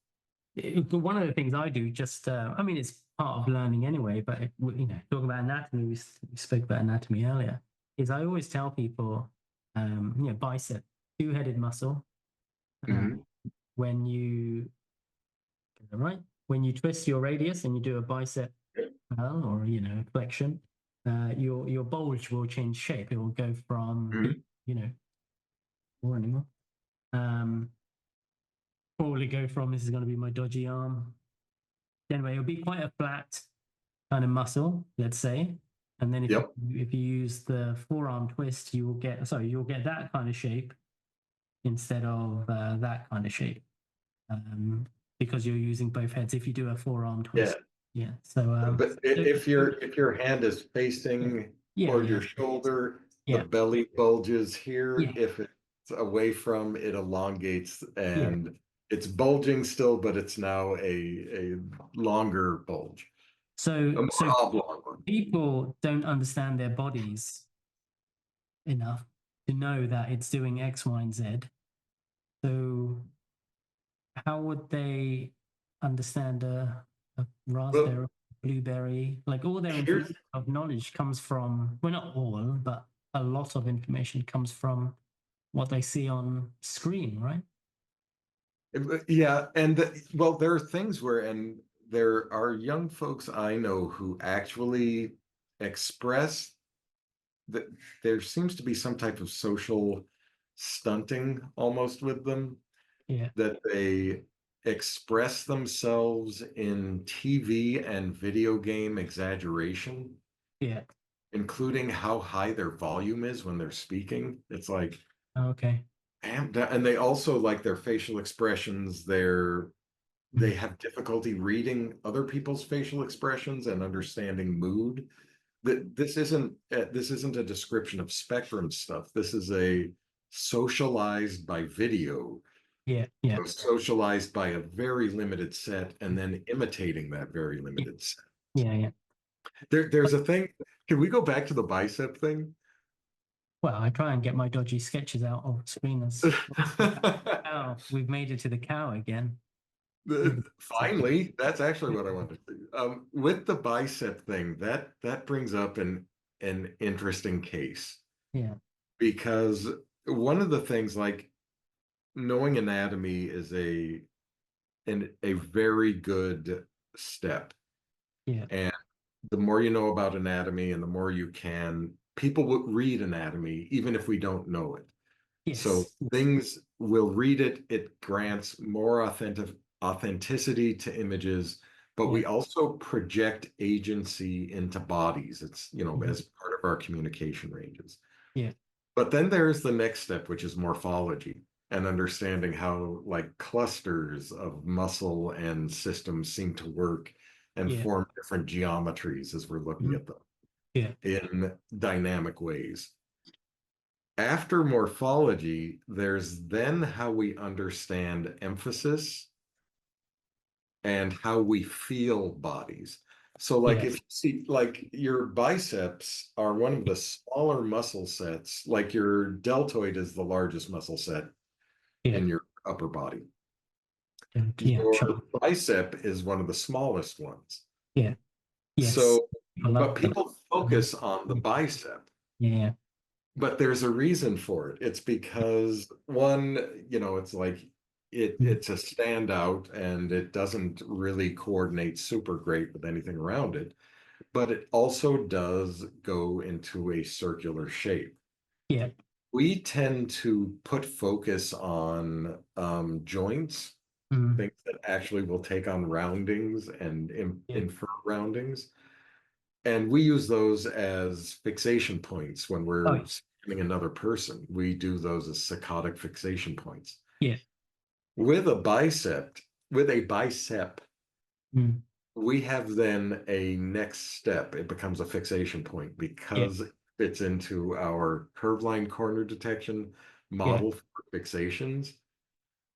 one of the things I do just, I mean, it's part of learning anyway, but talking about anatomy, we spoke about anatomy earlier, is I always tell people, bicep, two-headed muscle, uh, Mhm. when you right? When you twist your radius and you do a bicep curl or flexion, your bulge will change shape. It will go from Mhm. or anymore. Um, probably go from this is going to be my dodgy arm. Anyway, it'll be quite a flat kind of muscle, let's say. And then Yep. if you use the forearm twist, you'll get that kind of shape instead of that kind of shape. Because you're using both heads if you do a forearm Yeah. twist. Yeah. So But if your hand is yeah, facing yeah, toward yeah, your shoulder, the yeah, belly bulges here. yeah, If it's away from, it elongates yeah. and it's bulging still, but it's now a longer bulge, a So more oblong one. people don't understand their bodies enough to know that it's doing X, Y, and Z. So how would they understand a Well, raspberry, blueberry? Like all their here's information of knowledge comes from, well, not all, but a lot of information comes from what they see on screen, right? yeah, and well, there are things where, and there are young folks I know who actually express that there seems to be some type of social stunting almost with them, Yeah, that they express themselves in TV and video game exaggeration, yeah. including how high their volume is when they're speaking. It's like, Okay. and they also like their facial expressions, they Mm. have difficulty reading other people's facial expressions and understanding mood. That this isn't a description of spectrum stuff. This is a socialized by video, Yeah, yeah, so socialized by a very limited set, and then imitating that very yeah, limited set. yeah, yeah. There's a thing. Can we go back to the bicep thing? Well, I try and get my dodgy sketches out of screeners. Oh, we've made it to the cow again. Finally, that's actually what I wanted to do. With the bicep thing, that brings up an interesting case Yeah, because one of the things, like knowing anatomy, is a very good step. yeah, And the more you know about anatomy and the more you can people would read anatomy even if we don't know it. So Yes. things will read it. It grants more authenticity to images, but Yeah. we also project agency into bodies. It's, Mhm. as part of our communication ranges. Yeah. But then there's the next step, which is morphology and understanding how like clusters of muscle and systems seem to work and Yeah. form different geometries as we're looking Mhm. at them Yeah. in dynamic ways. After morphology, there's then how we understand emphasis and how we feel bodies. So, like, Yeah. if you see, like, your biceps are one of the smaller muscle sets, like, your deltoid is the largest muscle set Yeah. in your upper body. Yeah. Your Sure. bicep is one of the smallest ones. Yeah. Yes. So, I but love the. people focus on the bicep. Yeah. But there's a reason for it. It's because one, it's like Mm. it's a standout and it doesn't really coordinate super great with anything around it, but it also does go into a circular shape. Yeah. We tend to put focus on joints, Mm. things that actually will take on roundings and Yeah. infer roundings. And we use those as fixation points when Oh, we're scanning another person. We do those as saccadic fixation points. yeah. With a bicep, with a bicep, Mm. we have then a next step. It becomes a fixation point Yeah. because it fits into our curve line corner detection Yeah. model for fixations.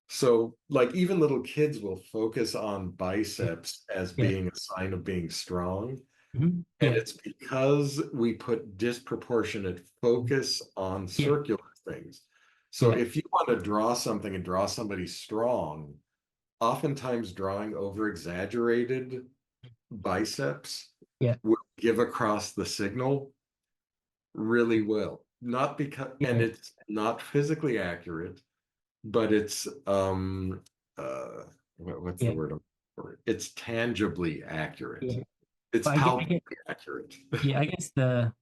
So, like, even little kids will focus on Yeah. biceps as Yeah. being a sign of being strong. Mhm. And Yeah. it's because we put disproportionate focus on Yeah. circular things. So Yeah. if you want to draw something and draw somebody strong, oftentimes drawing over exaggerated biceps Yeah. will give across the signal really well. Not because, and Yeah. it's not physically accurate, but it's uh what's the Yeah. word for it? It's tangibly accurate. Yeah. It's But palpably accurate. yeah, I guess the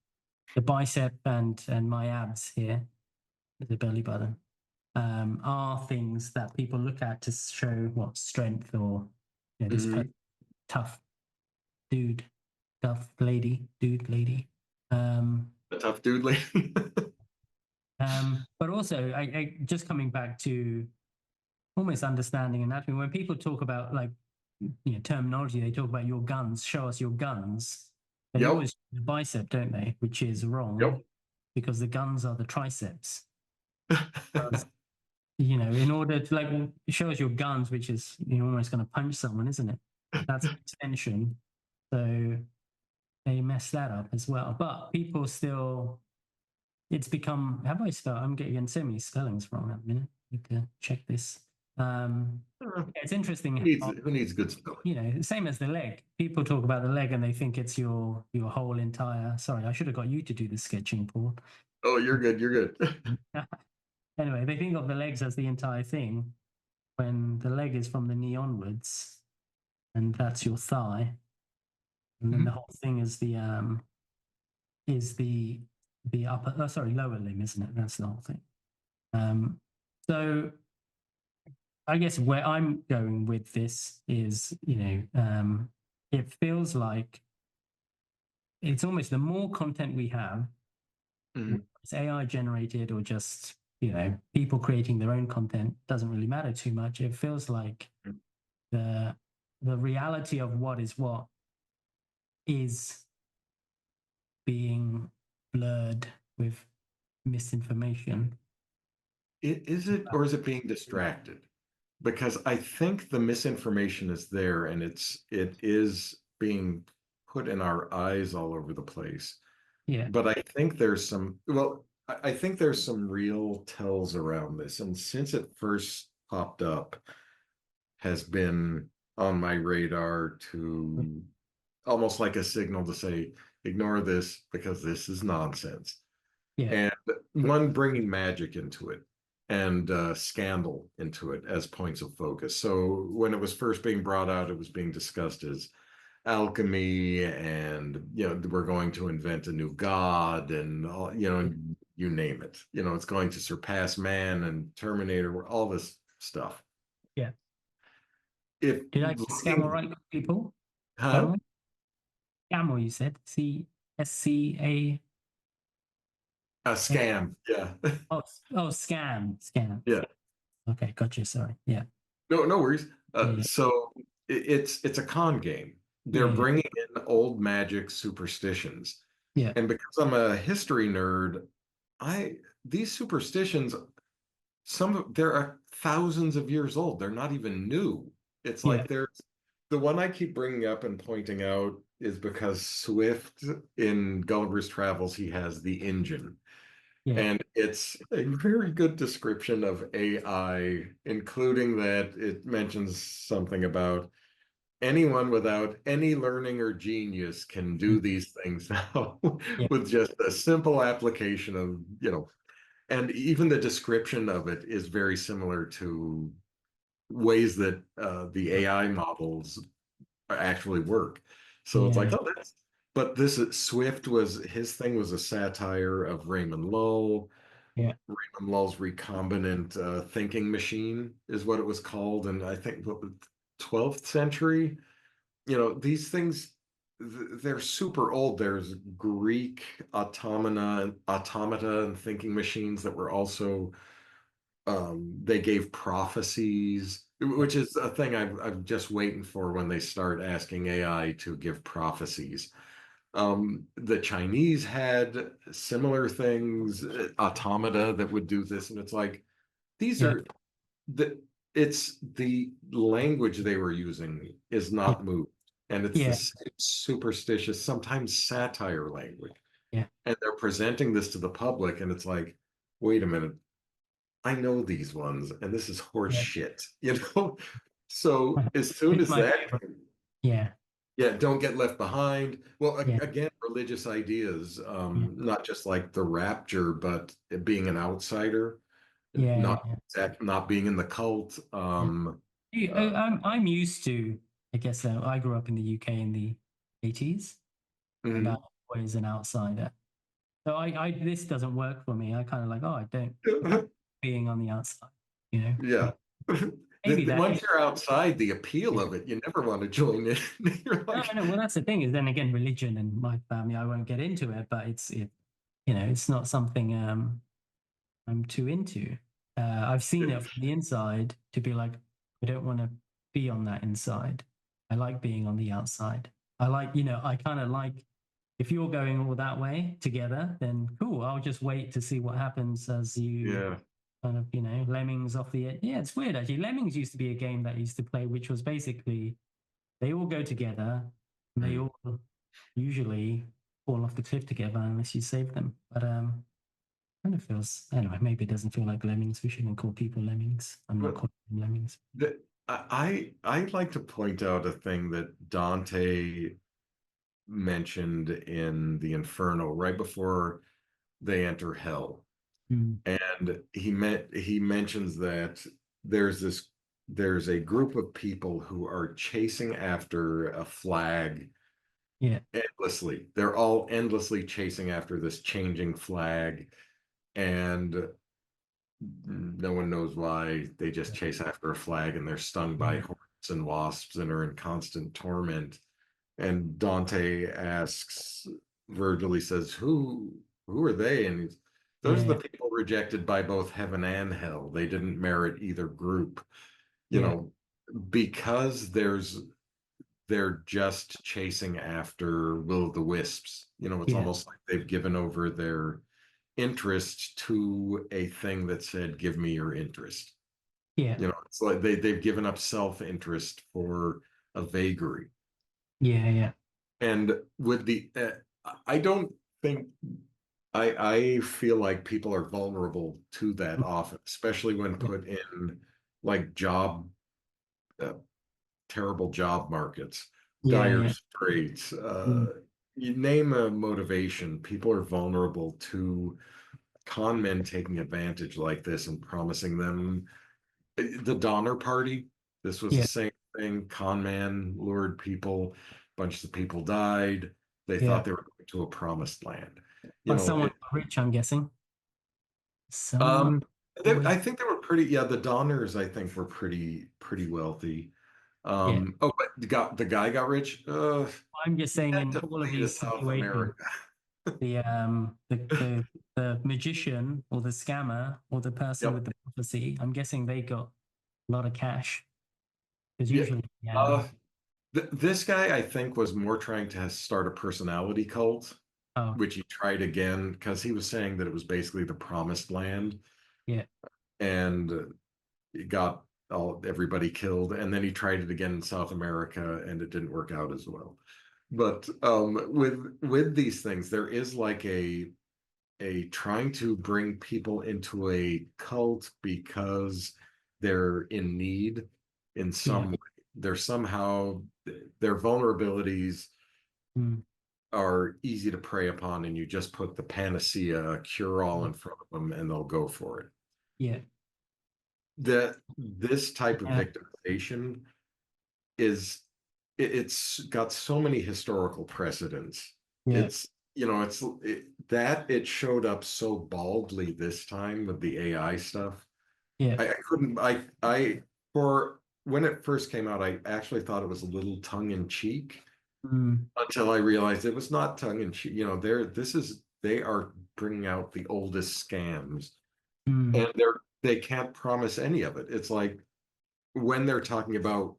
bicep and my abs here, the belly button, are things that people look at to show what strength or this Mhm. tough dude, tough lady, dude, lady. Um, A tough dude lady. but also, I just coming back to almost understanding anatomy. When people talk about like terminology, they talk about your guns. Show us your guns. They Yep. always the bicep, don't they? Which is wrong Yep. because the guns are the triceps. Because, in order to like show us your guns, which is you're almost going to punch someone, isn't it? That's an extension. So they mess that up as well. But people still, it's become. Have I spelled? I'm getting so many spellings wrong at the minute. Need to check this. It's interesting how, Who needs good spelling? same as the leg. People talk about the leg and they think it's your whole entire. Sorry, I should have got you to do the sketching, Paul. Oh, you're good. You're good. Anyway, they think of the legs as the entire thing when the leg is from the knee onwards, and that's your thigh, and then the Mhm. whole thing is the upper sorry lower limb, isn't it? That's the whole thing. So I guess where I'm going with this is, it feels like it's almost the more content we have, whether Mhm. it's AI generated or just, people creating their own content, doesn't really matter too much. It feels like the the reality of what is what is being blurred with misinformation. Is it, or is it being distracted? Because I think the misinformation is there and it is being put in our eyes all over the place. Yeah, But I think there's some, well, I think there's some real tells around this. And since it first popped up, has been on my radar to almost like a signal to say, ignore this because this is nonsense. yeah, And one, bringing magic into it and scandal into it as points of focus. So when it was first being brought out, it was being discussed as alchemy, and we're going to invent a new god, and all, you name it. It's going to surpass man and Terminator, all this stuff. Yeah. If Did I scam all right, people? huh? Finally, scam, you said CSCA. A scam, yeah. Oh, oh, scam. Yeah. Okay, gotcha. Sorry. Yeah, No worries. yeah, So it's a con game. They're yeah, yeah, bringing in old magic superstitions, yeah, and because I'm a history nerd, I these superstitions, they're thousands of years old. They're not even new. It's yeah, like there's the one I keep bringing up and pointing out is because Swift in Gulliver's Travels, he has the engine. yeah, And it's a very good description of AI, including that it mentions something about anyone without any learning or genius can mm, do these things now yeah, with just a simple application of, and even the description of it is very similar to ways that the yeah, AI models actually work. So it's like, yeah, oh, but this Swift his thing was a satire of Raymond Lull. yeah, Raymond Lull's recombinant thinking machine is what it was called. And I think what 12th century, these things, they're super old. There's Greek automata and thinking machines that were also they gave prophecies, yeah, which is a thing I'm just waiting for when they start asking AI to give prophecies. The Chinese had similar things, automata that would do this, and it's like these yeah, are the it's the language they were using is yeah, not moved, and it's the yeah, same superstitious, sometimes satire language, yeah, and they're presenting this to the public, and it's like, wait a minute, I know these ones, and this is horse yeah. shit, So as soon It's as my that, favorite. Yeah, yeah, don't get left behind. Well, yeah, again, religious ideas, yeah, not just like the rapture, but being an outsider, yeah, not yeah, not being in the cult. yeah. Uh, I'm used to. I guess I grew up in the UK in the 80s, and I'm mhm. always an outsider. So this doesn't work for me. I kind of like, oh, I don't like being on the outside, Yeah. but maybe that Once is, you're outside, the appeal yeah. of it, you never want to join in. You're No, like, no. Well, that's the thing is then again, religion and my family, I won't get into it, but it's not something I'm too into. I've seen it from the inside to be like, I don't want to be on that inside. I like being on the outside. I like, I kind of like if you're going all that way together, then cool. I'll just wait to see what happens as you yeah. kind of, lemmings off the edge. Yeah, it's weird actually. Lemmings used to be a game that I used to play, which was basically they all go together and they Mm. all usually fall off the cliff together unless you save them. But kind of feels anyway, maybe it doesn't feel like lemmings. We shouldn't call people lemmings. I'm not But calling them lemmings. I like to point out a thing that Dante mentioned in the Inferno right before they enter hell. Mm, And he mentions that there's this there's a group of people who are chasing after a flag yeah, endlessly. They're all endlessly chasing after this changing flag, and no one knows why. They just chase after a flag, and they're stung by yeah, hornets and wasps and are in constant torment. And Dante asks, Virgil, he says, who are they? And those are the yeah, people rejected by both heaven and hell. They didn't merit either group, you yeah, know, because they're just chasing after will o' the wisps. It's yeah, almost like they've given over their interest to a thing that said, give me your interest. yeah, It's like they've given up self-interest for a vagary. yeah, yeah, And with the I don't think I feel like people are vulnerable to that often, especially when yeah, put in like uh, terrible job markets, yeah, dire yeah, straits. mm, You name a motivation, people are vulnerable to con men taking advantage like this and promising them the Donner Party. This was the yeah, same thing. Con man lured people. bunch of people died. They Yeah. thought they were going to a promised land. You But know, someone got rich, I'm guessing. Someone um, was, I think they were pretty. Yeah, the Donners, I think, were pretty wealthy. yeah. Oh, but the guy got rich. I'm just saying Had in to all of flee to these South situations, America. the magician or the scammer or the person with Yep. the prophecy, I'm guessing they got a lot of cash. Because Yeah. usually, yeah. Uh, this guy, I think, was more trying to start a personality cult, Oh, which he tried again because he was saying that it was basically the promised land, yeah. and he got everybody killed. And then he tried it again in South America, and it didn't work out as well. But with these things, there is like a trying to bring people into a cult because they're in need in Yeah. some way. They're somehow their vulnerabilities Mm, are easy to prey upon, and you just put the panacea cure all in front of them and they'll go for it. yeah. That this type of Yeah. victimization is it's got so many historical precedents. Yeah. It's that it showed up so baldly this time with the AI stuff. Yeah. I couldn't I for when it first came out, I actually thought it was a little tongue in cheek Mm, until I realized it was not tongue in cheek. They are bringing out the oldest scams, mm, and they can't promise any of it. It's like when they were talking about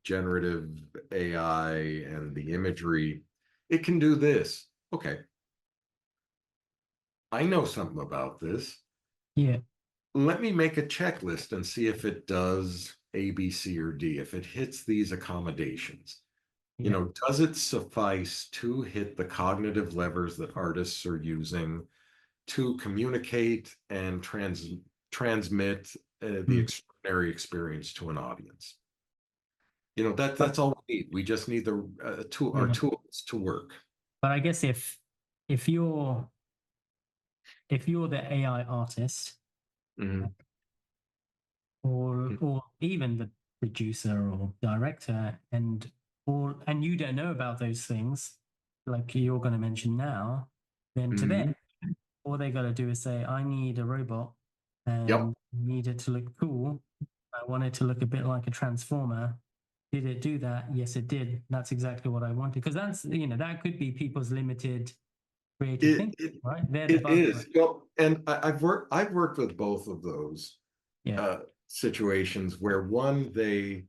generative AI and the imagery, it can do this. Okay, I know something about this. yeah. Let me make a checklist and see if it does A, B, C, or D, if it hits these accommodations. Yeah. Does it suffice to hit the cognitive levers that artists are using to communicate and transmit the Mm, extraordinary experience to an audience? but That's all we need. We just need our yeah. tools to work. But I guess if you're if you're the AI artist Mhm. or even the producer or director and you don't know about those things like you're going to mention now, then to them Mhm. all they got to do is say, I need a robot Yep. and need it to look cool. I want it to look a bit like a transformer. Did it do that? Yes, it did. That's exactly what I wanted. Because that could be people's limited creative It thinking, it right? They're the it bugger. is. And I've worked with both of those Yeah. situations where one they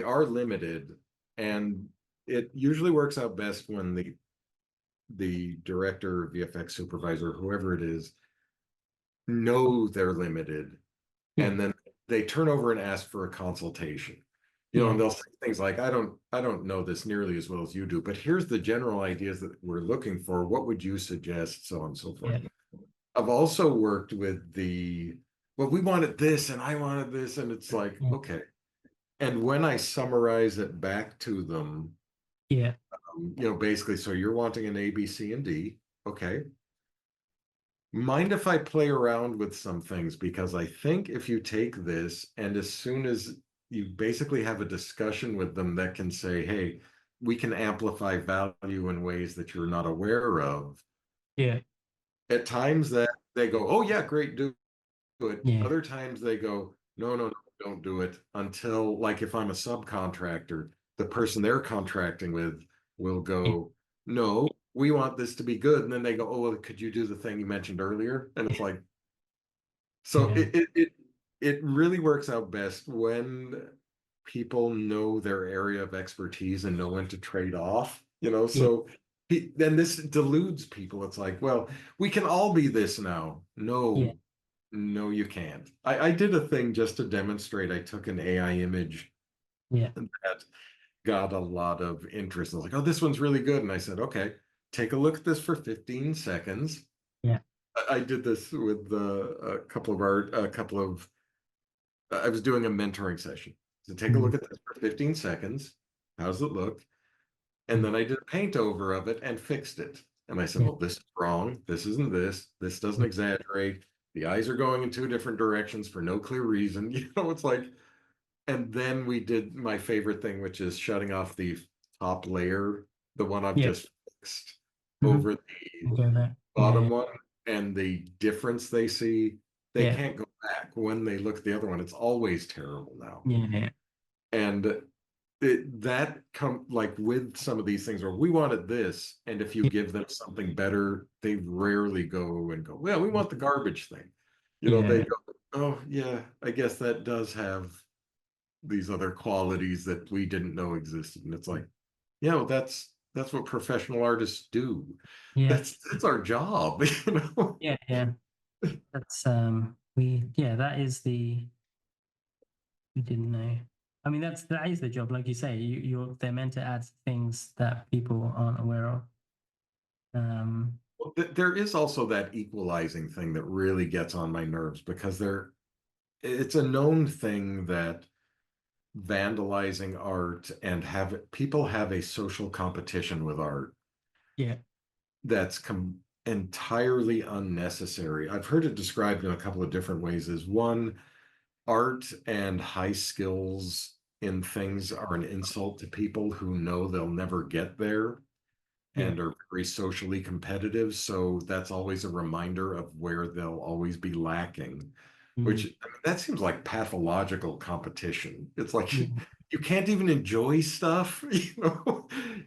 are limited, and it usually works out best when the director, VFX supervisor, whoever it is, know they're limited, Yeah. and then they turn over and ask for a consultation. Yeah. And they'll say things like, I don't know this nearly as well as you do, but here's the general ideas that we're looking for. What would you suggest? So on and so forth. Yeah. I've also worked with well, we wanted this and I wanted this, and it's like, Yeah. okay. And when I summarize it back to them, Yeah. basically, so you're wanting an A, B, C, and D. Okay. Mind if I play around with some things? Because I think if you take this and as soon as you basically have a discussion with them that can say, hey, we can amplify value in ways that you're not aware of, Yeah. at times that they go, oh, yeah, great, do it. Yeah. Other times they go, no, no, no, don't do it until, like, if I'm a subcontractor, the person they're contracting with will Yeah. go, no, we want this to be good. And then they go, oh, well, could you do the thing you mentioned earlier? And it's like, so Yeah. it really works out best when people know their area of expertise and know when to trade off, Yeah. so then this deludes people. It's like, well, we can all be this now. Yeah. No, no, you can't. I did a thing just to demonstrate. I took an AI image Yeah. that got a lot of interest. I was like, oh, this one's really good. And I said, okay, take a look at this for 15 seconds. Yeah. I did this with a couple of, I was doing a mentoring session. So take a Mm, look at this for 15 seconds. How does it look? And mm, then I did a paint over of it and fixed it. And I said, yeah. well, this is wrong. This isn't this. This doesn't Yeah. exaggerate. The eyes are going in two different directions for no clear reason. It's like, and then we did my favorite thing, which is shutting off the top layer, the one I've Yeah. just fixed, Mm-hmm. over the Okay, that. bottom Yeah. one, and the difference they see, they Yeah. can't go back. When they look at the other one, it's always terrible now. Yeah. Yeah. And that come like with some of these things where we wanted this, and if you Yeah. give them something better, they rarely go and go, well, we want the garbage thing. They Yeah. go, oh yeah, I guess that does have these other qualities that we didn't know existed. And it's like, yeah, well, that's what professional artists do. Yeah. That's our job, you know. Yeah. Yeah. That's we yeah, that is the we didn't know. I mean that is the job, like you say, they're meant to add things that people aren't aware of. Um Well, there is also that equalizing thing that really gets on my nerves because it's a known thing that vandalizing art and people have a social competition with art yeah, that's entirely unnecessary. I've heard it described in a couple of different ways as one, art and high skills in things are an insult to people who know they'll never get there yeah. and are very socially competitive. So that's always a reminder of where they'll always be lacking, which Mm, I mean, that seems like pathological competition. It's like yeah, you can't even enjoy stuff,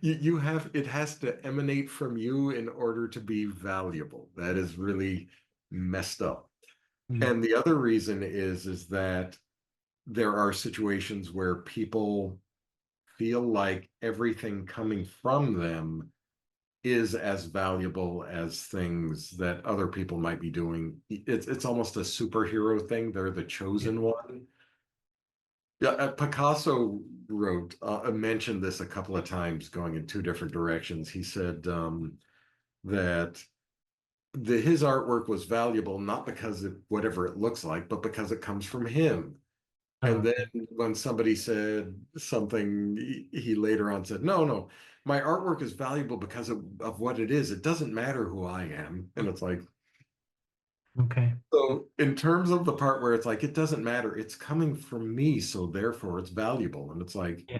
you have it has to emanate from you in order to be valuable. That is really messed up. mm, And the other reason is that there are situations where people feel like everything coming from them is as valuable as things that other people might be doing. It's almost a superhero thing. They're the yeah. chosen one. Yeah, Picasso mentioned this a couple of times, going in two different directions. He said that his artwork was valuable not because of whatever it looks like, but because it comes from him. And Oh, then when somebody said something, he later on said, no, no, my artwork is valuable because of what it is. It doesn't matter who I am. And it's like, okay. so in terms of the part where it's like, it doesn't matter, it's coming from me, so therefore it's valuable. And it's like, Yeah,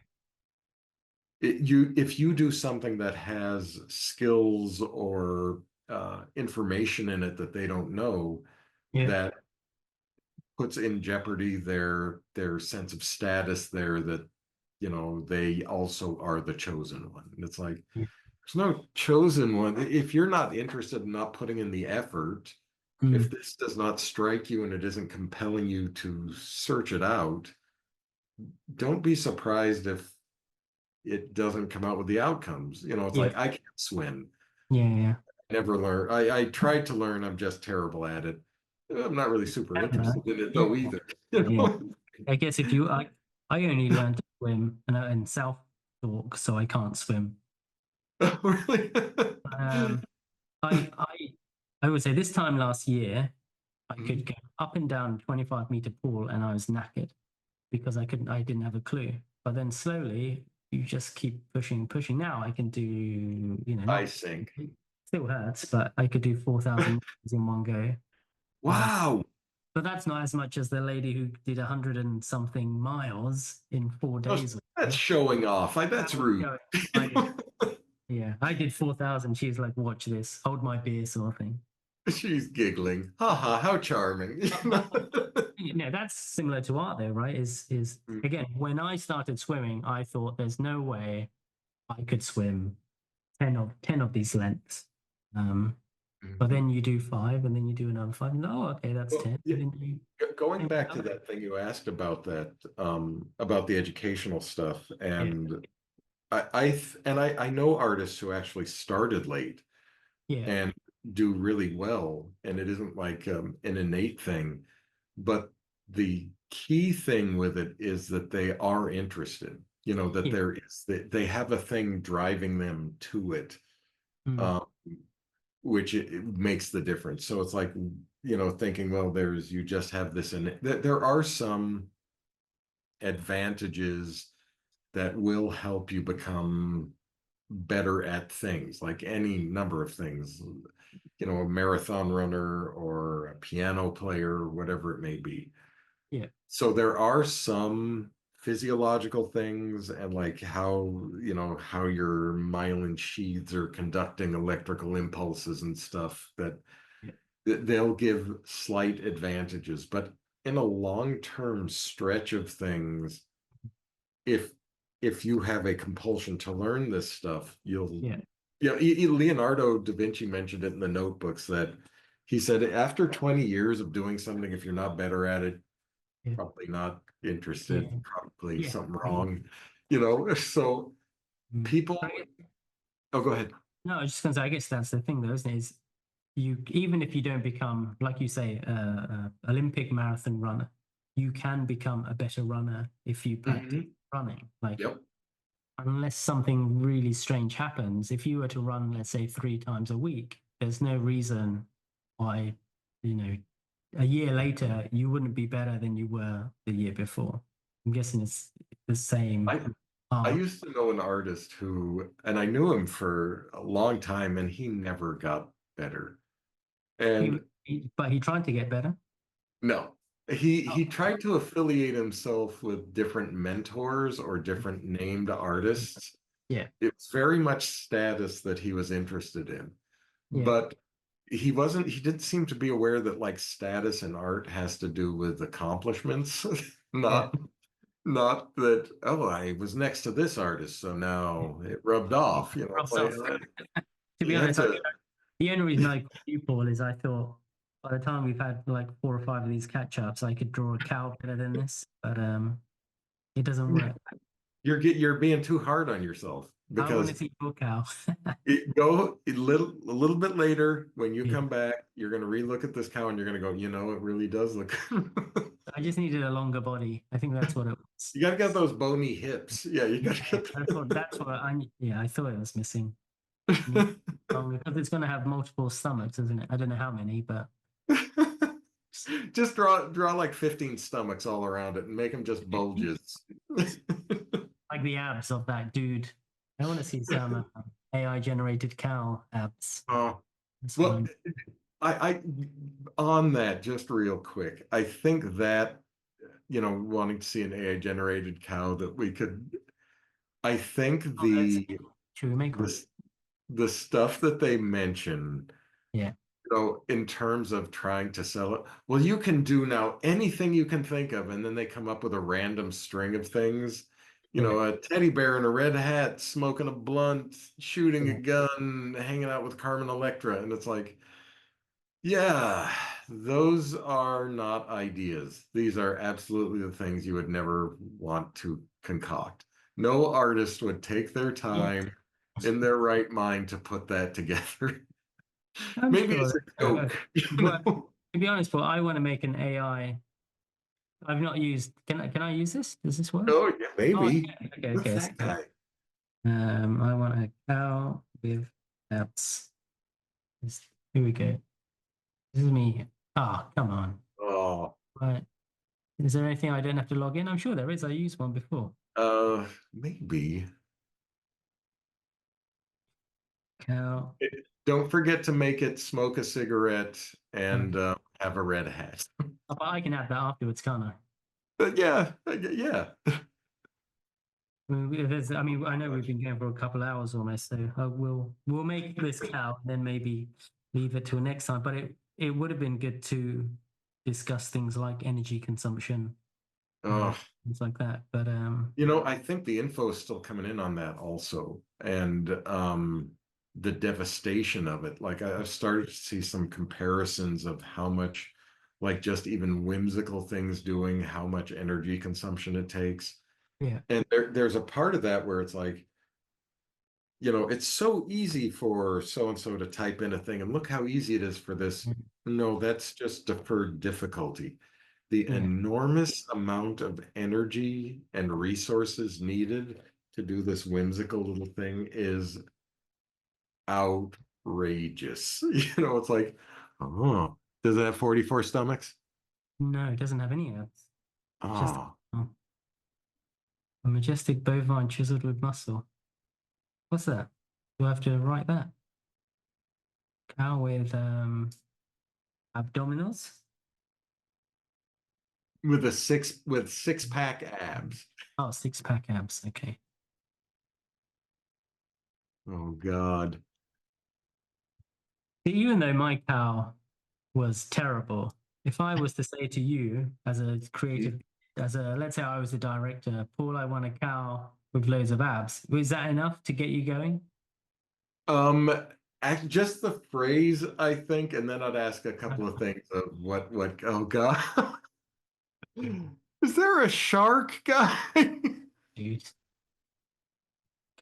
if you do something that has skills or information in it that they don't know, yeah, that puts in jeopardy their sense of status there, that they also are the chosen one. And it's like, yeah. there's no chosen one. If you're not interested in not putting in the effort, if Mm, this does not strike you and it isn't compelling you to search it out, don't be surprised if it doesn't come out with the outcomes. It's yeah, like, I can't swim. yeah, yeah. Never learn. I tried to learn. I'm just terrible at it. I'm not really super interested in it Yeah, though either. yeah. I guess if you I only learned to swim in South York, so I can't swim. Really? Um I I would say this time last year I could go up and down 25-meter pool and I was knackered because I didn't have a clue. But then slowly you just keep pushing, pushing. Now I can do, I not think. still hurts, but I could do 4,000 meters in one go. Um, Wow. but that's not as much as the lady who did 100 and something miles in 4 days. That's showing off. That That's was rude. going. I did, yeah, I did 4,000. She was like, "Watch this, hold my beer," sort of thing. She's giggling. Ha ha, how charming. That's similar to art, though, right? Is again, when I started swimming, I thought there's no way I could swim 10 of these lengths. Um, but Mhm. then you do five, and then you do another five. And, oh, okay, that's Well, 10. yeah, And then you going think back to another. that thing you asked about that, about the educational stuff, Yeah, and I know artists who actually started late yeah, and do really well, and it isn't like an innate thing, but the key thing with it is that they are interested, that yeah. they have a thing driving them to it, Mm, um, which it makes the difference. So it's like, thinking, well, you just have this, and there are some advantages that will help you become better at things, like any number of things, a marathon runner or a piano player, whatever it may be. yeah, So there are some physiological things and like how, how your myelin sheaths are conducting electrical impulses and stuff that Yeah. they'll give slight advantages. But in a long-term stretch of things, if you have a compulsion to learn this stuff, you'll Yeah. Leonardo da Vinci mentioned it in the notebooks that he said after 20 years of doing something, if you're not better at it, Yeah. probably not interested, Yeah. probably Yeah. something Yeah. wrong, so Mm. people, oh, go ahead. No, I was just going to say, I guess that's the thing, though, isn't it? Is you, even if you don't become, like you say, Olympic marathon runner, you can become a better runner if you practice Mhm. running. Like, Yep. unless something really strange happens, if you were to run, let's say, 3 times a week, there's no reason why, you know, a year later you wouldn't be better than you were the year before. I'm guessing it's the same I art. used to know an artist who, and I knew him for a long time, and he never got better. And But he tried to get better. no, he Oh, tried to affiliate himself with different mentors or different named artists. yeah, It's very much status that he was interested in, yeah, but he didn't seem to be aware that like status in art has to do with accomplishments, yeah. not that, oh, I was next to this artist, so now it rubbed off. It's Rubs like off. To you be had honest, to. the only reason I called you Paul is I thought by the time we've had like 4 or 5 of these catch ups, I could draw a cow better than this, but it doesn't work. You're being too hard on yourself I want to because see your cow. a little bit later when you Yeah. come back, you're gonna relook at this cow and you're gonna go, it really does look. I just needed a longer body. I think that's what it was. You gotta get those bony hips. Yeah, you Yeah, gotta get. that's what I thought it was missing. Because it's going to have multiple stomachs, isn't it? I don't know how many, but Just draw like 15 stomachs all around it and make them just bulges. like the abs of that dude. I want to see some AI generated cow abs. Oh, That's what well, I'm. I on that just real quick. I think that wanting to see an AI generated cow that we could. I think Oh, that's should we make one? the the stuff that they mention, Yeah, in terms of trying to sell it. Well, you can do now anything you can think of, and then they come up with a random string of things. yeah, A teddy bear in a red hat, smoking a blunt, shooting a yeah. gun, hanging out with Carmen Electra, and it's like, yeah, those are not ideas. These are absolutely the things you would never want to concoct. No artist would take their Yeah. time in their right mind to put that together. I'm Maybe sure. it's a joke, Well, to be honest, but I want to make an AI. I've not used. Can I use this? Does this work? Oh, yeah, Oh, I maybe. can. Okay, What's okay. that guy? I want a cow with abs. Here we go. This is me. Ah, come on. Oh, Right. Is there anything I don't have to log in? I'm sure there is. I used one before. maybe. Cow. Don't forget to make it smoke a cigarette Okay. and have a red hat. But I can add that afterwards, can't I? But yeah, yeah. I mean, I know we've been going for a couple hours almost, so we'll make this cow, and then maybe leave it till next time. But it would have been good to discuss things like energy consumption, Oh, things like that. But I think the info is still coming in on that also. And the devastation of it. Like I've started to see some comparisons of how much, like just even whimsical things doing, how much energy consumption it takes. yeah, And there's a part of that where it's like, it's so easy for so and so to type in a thing, and look how easy it is for this. No, that's just deferred difficulty. The yeah, enormous amount of energy and resources needed to do this whimsical little thing is outrageous. It's like, oh, does it have 44 stomachs? no, it doesn't have any abs. Just Oh, oh, a majestic bovine chiseled with muscle. What's that? Do I have to write that? Cow with abdominals. with a six pack abs. Oh, six pack abs. Okay. Oh God. Even though my cow was terrible, if I was to say to you as a creative, as a let's say I was the director, Paul, I want a cow with loads of abs. Was that enough to get you going? Um, just the phrase, I think, and then I'd ask a Uh, couple of things of oh God. Is there a shark guy? Dude.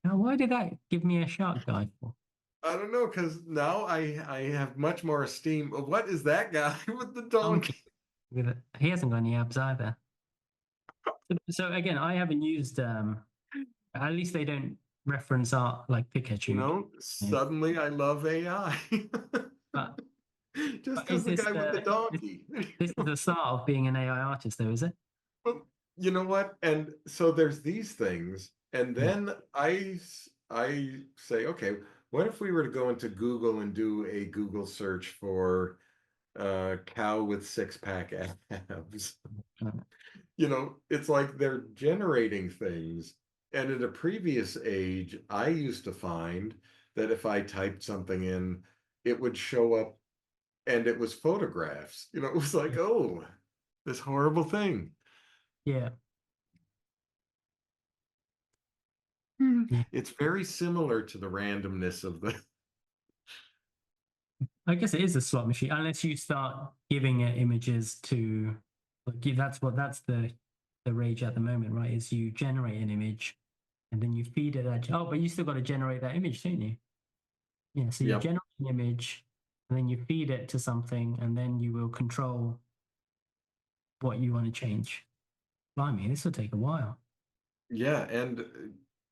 Now, why did that give me a shark guy for? I don't know, because now I have much more esteem. What is that guy with the Donkey. donkey? With it. He hasn't got any abs either. So again, I haven't used at least they don't reference art like You Pikachu. know, You know. suddenly I love AI. But, Just but because is the this guy with the the donkey. this is the start of being an AI artist though, is it? Well, you know what? And so there's these things, and Yeah. then I say, okay, what if we were to go into Google and do a Google search for cow with six pack abs? You know, it's like they're generating things. And at a previous age, I used to find that if I typed something in, it would show up and it was photographs. You know, it was like, oh, this horrible thing. Yeah. Hmm. Yeah. It's very similar to the randomness of the. I guess it is a slot machine, unless you start giving it images to like that's the rage at the moment, right? Is you generate an image and then you feed it that. Oh, but you still got to generate that image, don't you? Yeah. So you Yep. generate an image and then you feed it to something, and then you will control what you want to change. Blimey, this will take a while. Yeah, and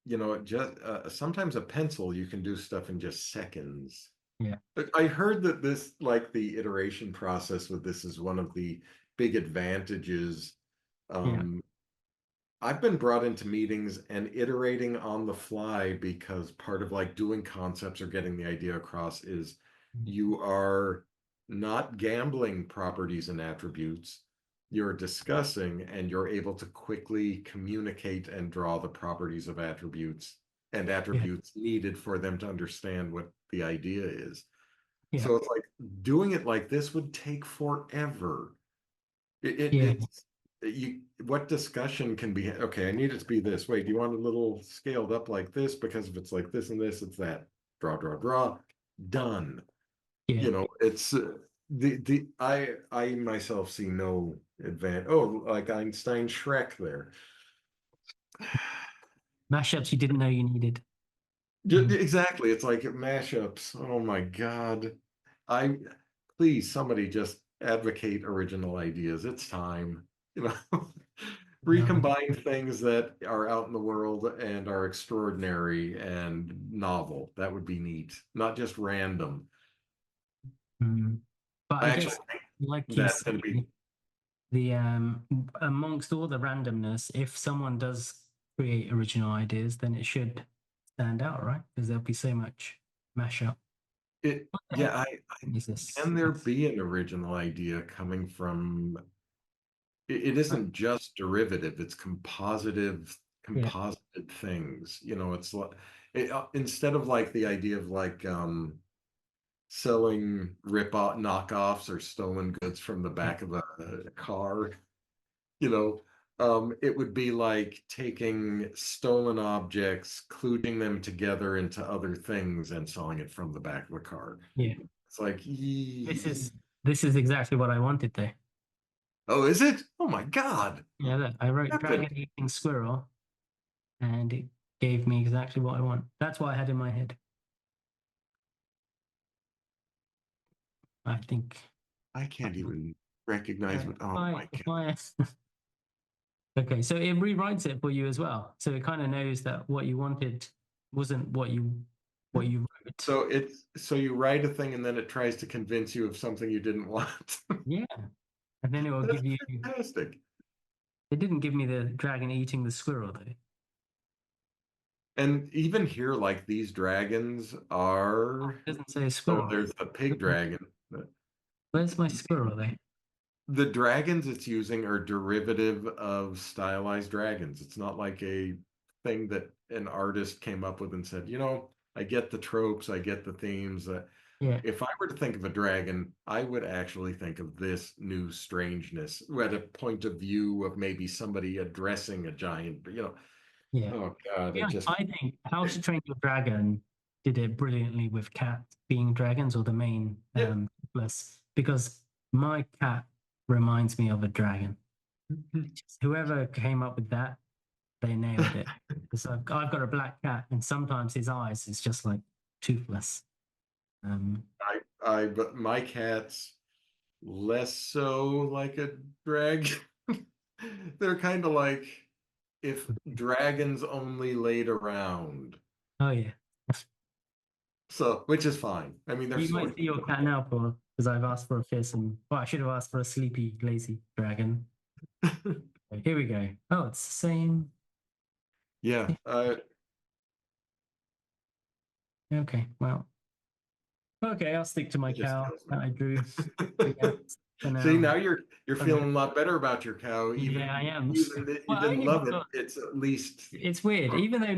you know, just sometimes a pencil you can do stuff in just seconds. Yeah. But I heard that this, like the iteration process with this, is one of the big advantages. Yeah. Um, I've been brought into meetings and iterating on the fly because part of like doing concepts or getting the idea across is you are not gambling properties and attributes. You're discussing and you're able to quickly communicate and draw the properties of attributes and Yeah. attributes needed for them to understand what the idea is. Yeah. So it's like doing it like this would take forever. Yeah. It's you. What discussion can be? Okay, I need it to be this. Wait, do you want a little scaled up like this? Because if it's like this and this, it's that. Draw, draw, draw. Done. Yeah. You know, it's the I myself see no advantage. Oh, like Einstein Shrek there. Mashups you didn't know you needed. Mm. Exactly. It's like mashups. Oh my God. I please somebody just advocate original ideas. It's time. You know, No. recombine things that are out in the world and are extraordinary and novel. That would be neat, not just random. Mm. But I I actually guess, like think you that's say, going to be the amongst all the randomness, if someone does create original ideas, then it should stand out, right? Because there'll be so much mashup. it. What the Yeah, heck I is this? can there be an original idea coming from it Uh, isn't just derivative, it's yeah, composited things. You know, it's like instead of like the idea of like selling rip off knockoffs or stolen goods from the yeah, back of a car, you know, it would be like taking stolen objects, kludging them together into other things and selling it from the back of a car. yeah. It's like, This is this is exactly what I wanted there. oh, is it? Oh my God. Yeah, look, I wrote Epic. dragon eating squirrel, and it gave me exactly what I want. That's what I had in my head. I think. I can't even recognize what, oh my If God. I okay, so it rewrites it for you as well. So it kind of knows that what you wanted wasn't what you wrote. So so you write a thing and then it tries to convince you of something you didn't want. Yeah. And then it will That's give you fantastic. it didn't give me the dragon eating the squirrel though. And even here, like these dragons Oh, are, it doesn't say oh, squirrel. there's the pig dragon. Where's my squirrel though? the dragons it's using are derivative of stylized dragons. It's not like a thing that an artist came up with and said, I get the tropes, I get the themes. Yeah, If I were to think of a dragon, I would actually think of this new strangeness at a point of view of maybe somebody addressing a giant, yeah. oh God, Yeah, it just, I think How to Train Your Dragon did it brilliantly with cats being dragons or the main yeah. plus because my cat reminds me of a dragon. Whoever came up with that, they nailed it. Because I've got a black cat, and sometimes his eyes is just like toothless. but my cat's less so like a dragon. They're kind of like if dragons only laid around. Oh yeah, So, which is fine. I mean, they're you sort might see your cat now, Paul, because I've asked for a fierce and well, I should have asked for a sleepy, lazy dragon. of, Here we go. Oh, it's the same. yeah. Okay, well, okay, I'll stick to my It just cow kills that I drew. me. Yeah, for See, now. now you're Okay. feeling a lot better about your cow, Yeah, I am. even if you Well, I didn't only love it. got, It's at least it's weird. Even though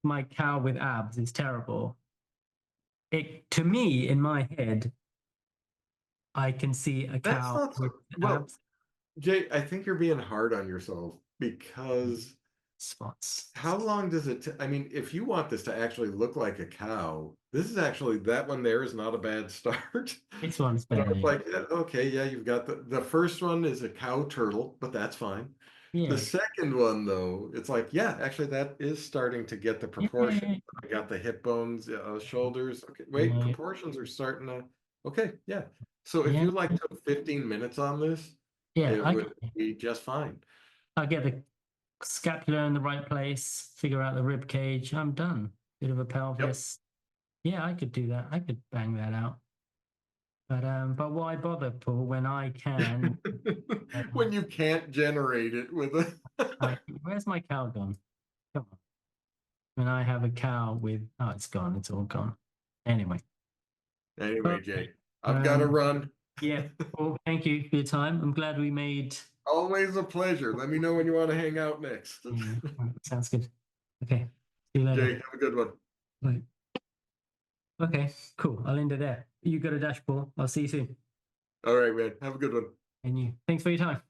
my cow with abs is terrible, it to me in my head, I can see a that's cow not with so well. abs Jay, I think you're being hard on yourself because spots. how long does it? I mean, if you want this to actually look like a cow, this is actually that one there is not a bad start. This one's But I better. was like, okay, yeah, you've got the first one is a cow turtle, but that's fine. The Yeah, second one, though, it's like, yeah, actually, that is starting to get the yeah, proportion. I got the hip bones, shoulders. Okay, wait, yeah, proportions are starting to. Okay, yeah. So if yeah, you like took 15 minutes on this, yeah. it would be just fine. I get the scapula in the right place, figure out the rib cage. I'm done. Bit of a Yep. pelvis. Yeah, I could do that. I could bang that out. But why bother, Paul, when I can? When you can't generate it with a. Where's my cow gone? Come on. When I have a cow with, oh, it's gone. It's all gone. Anyway. Anyway, Okay. Jay, I've got to run. Yeah. Well, thank you for your time. I'm glad we made. Always a pleasure. Let me know when you want to hang out next. Yeah, sounds good. Okay. See you later. Jay, have a good one. Bye. Okay. Cool. I'll end it there. You got a dash, Paul. I'll see you soon. All right, man. Have a good one. And you. Thanks for your time.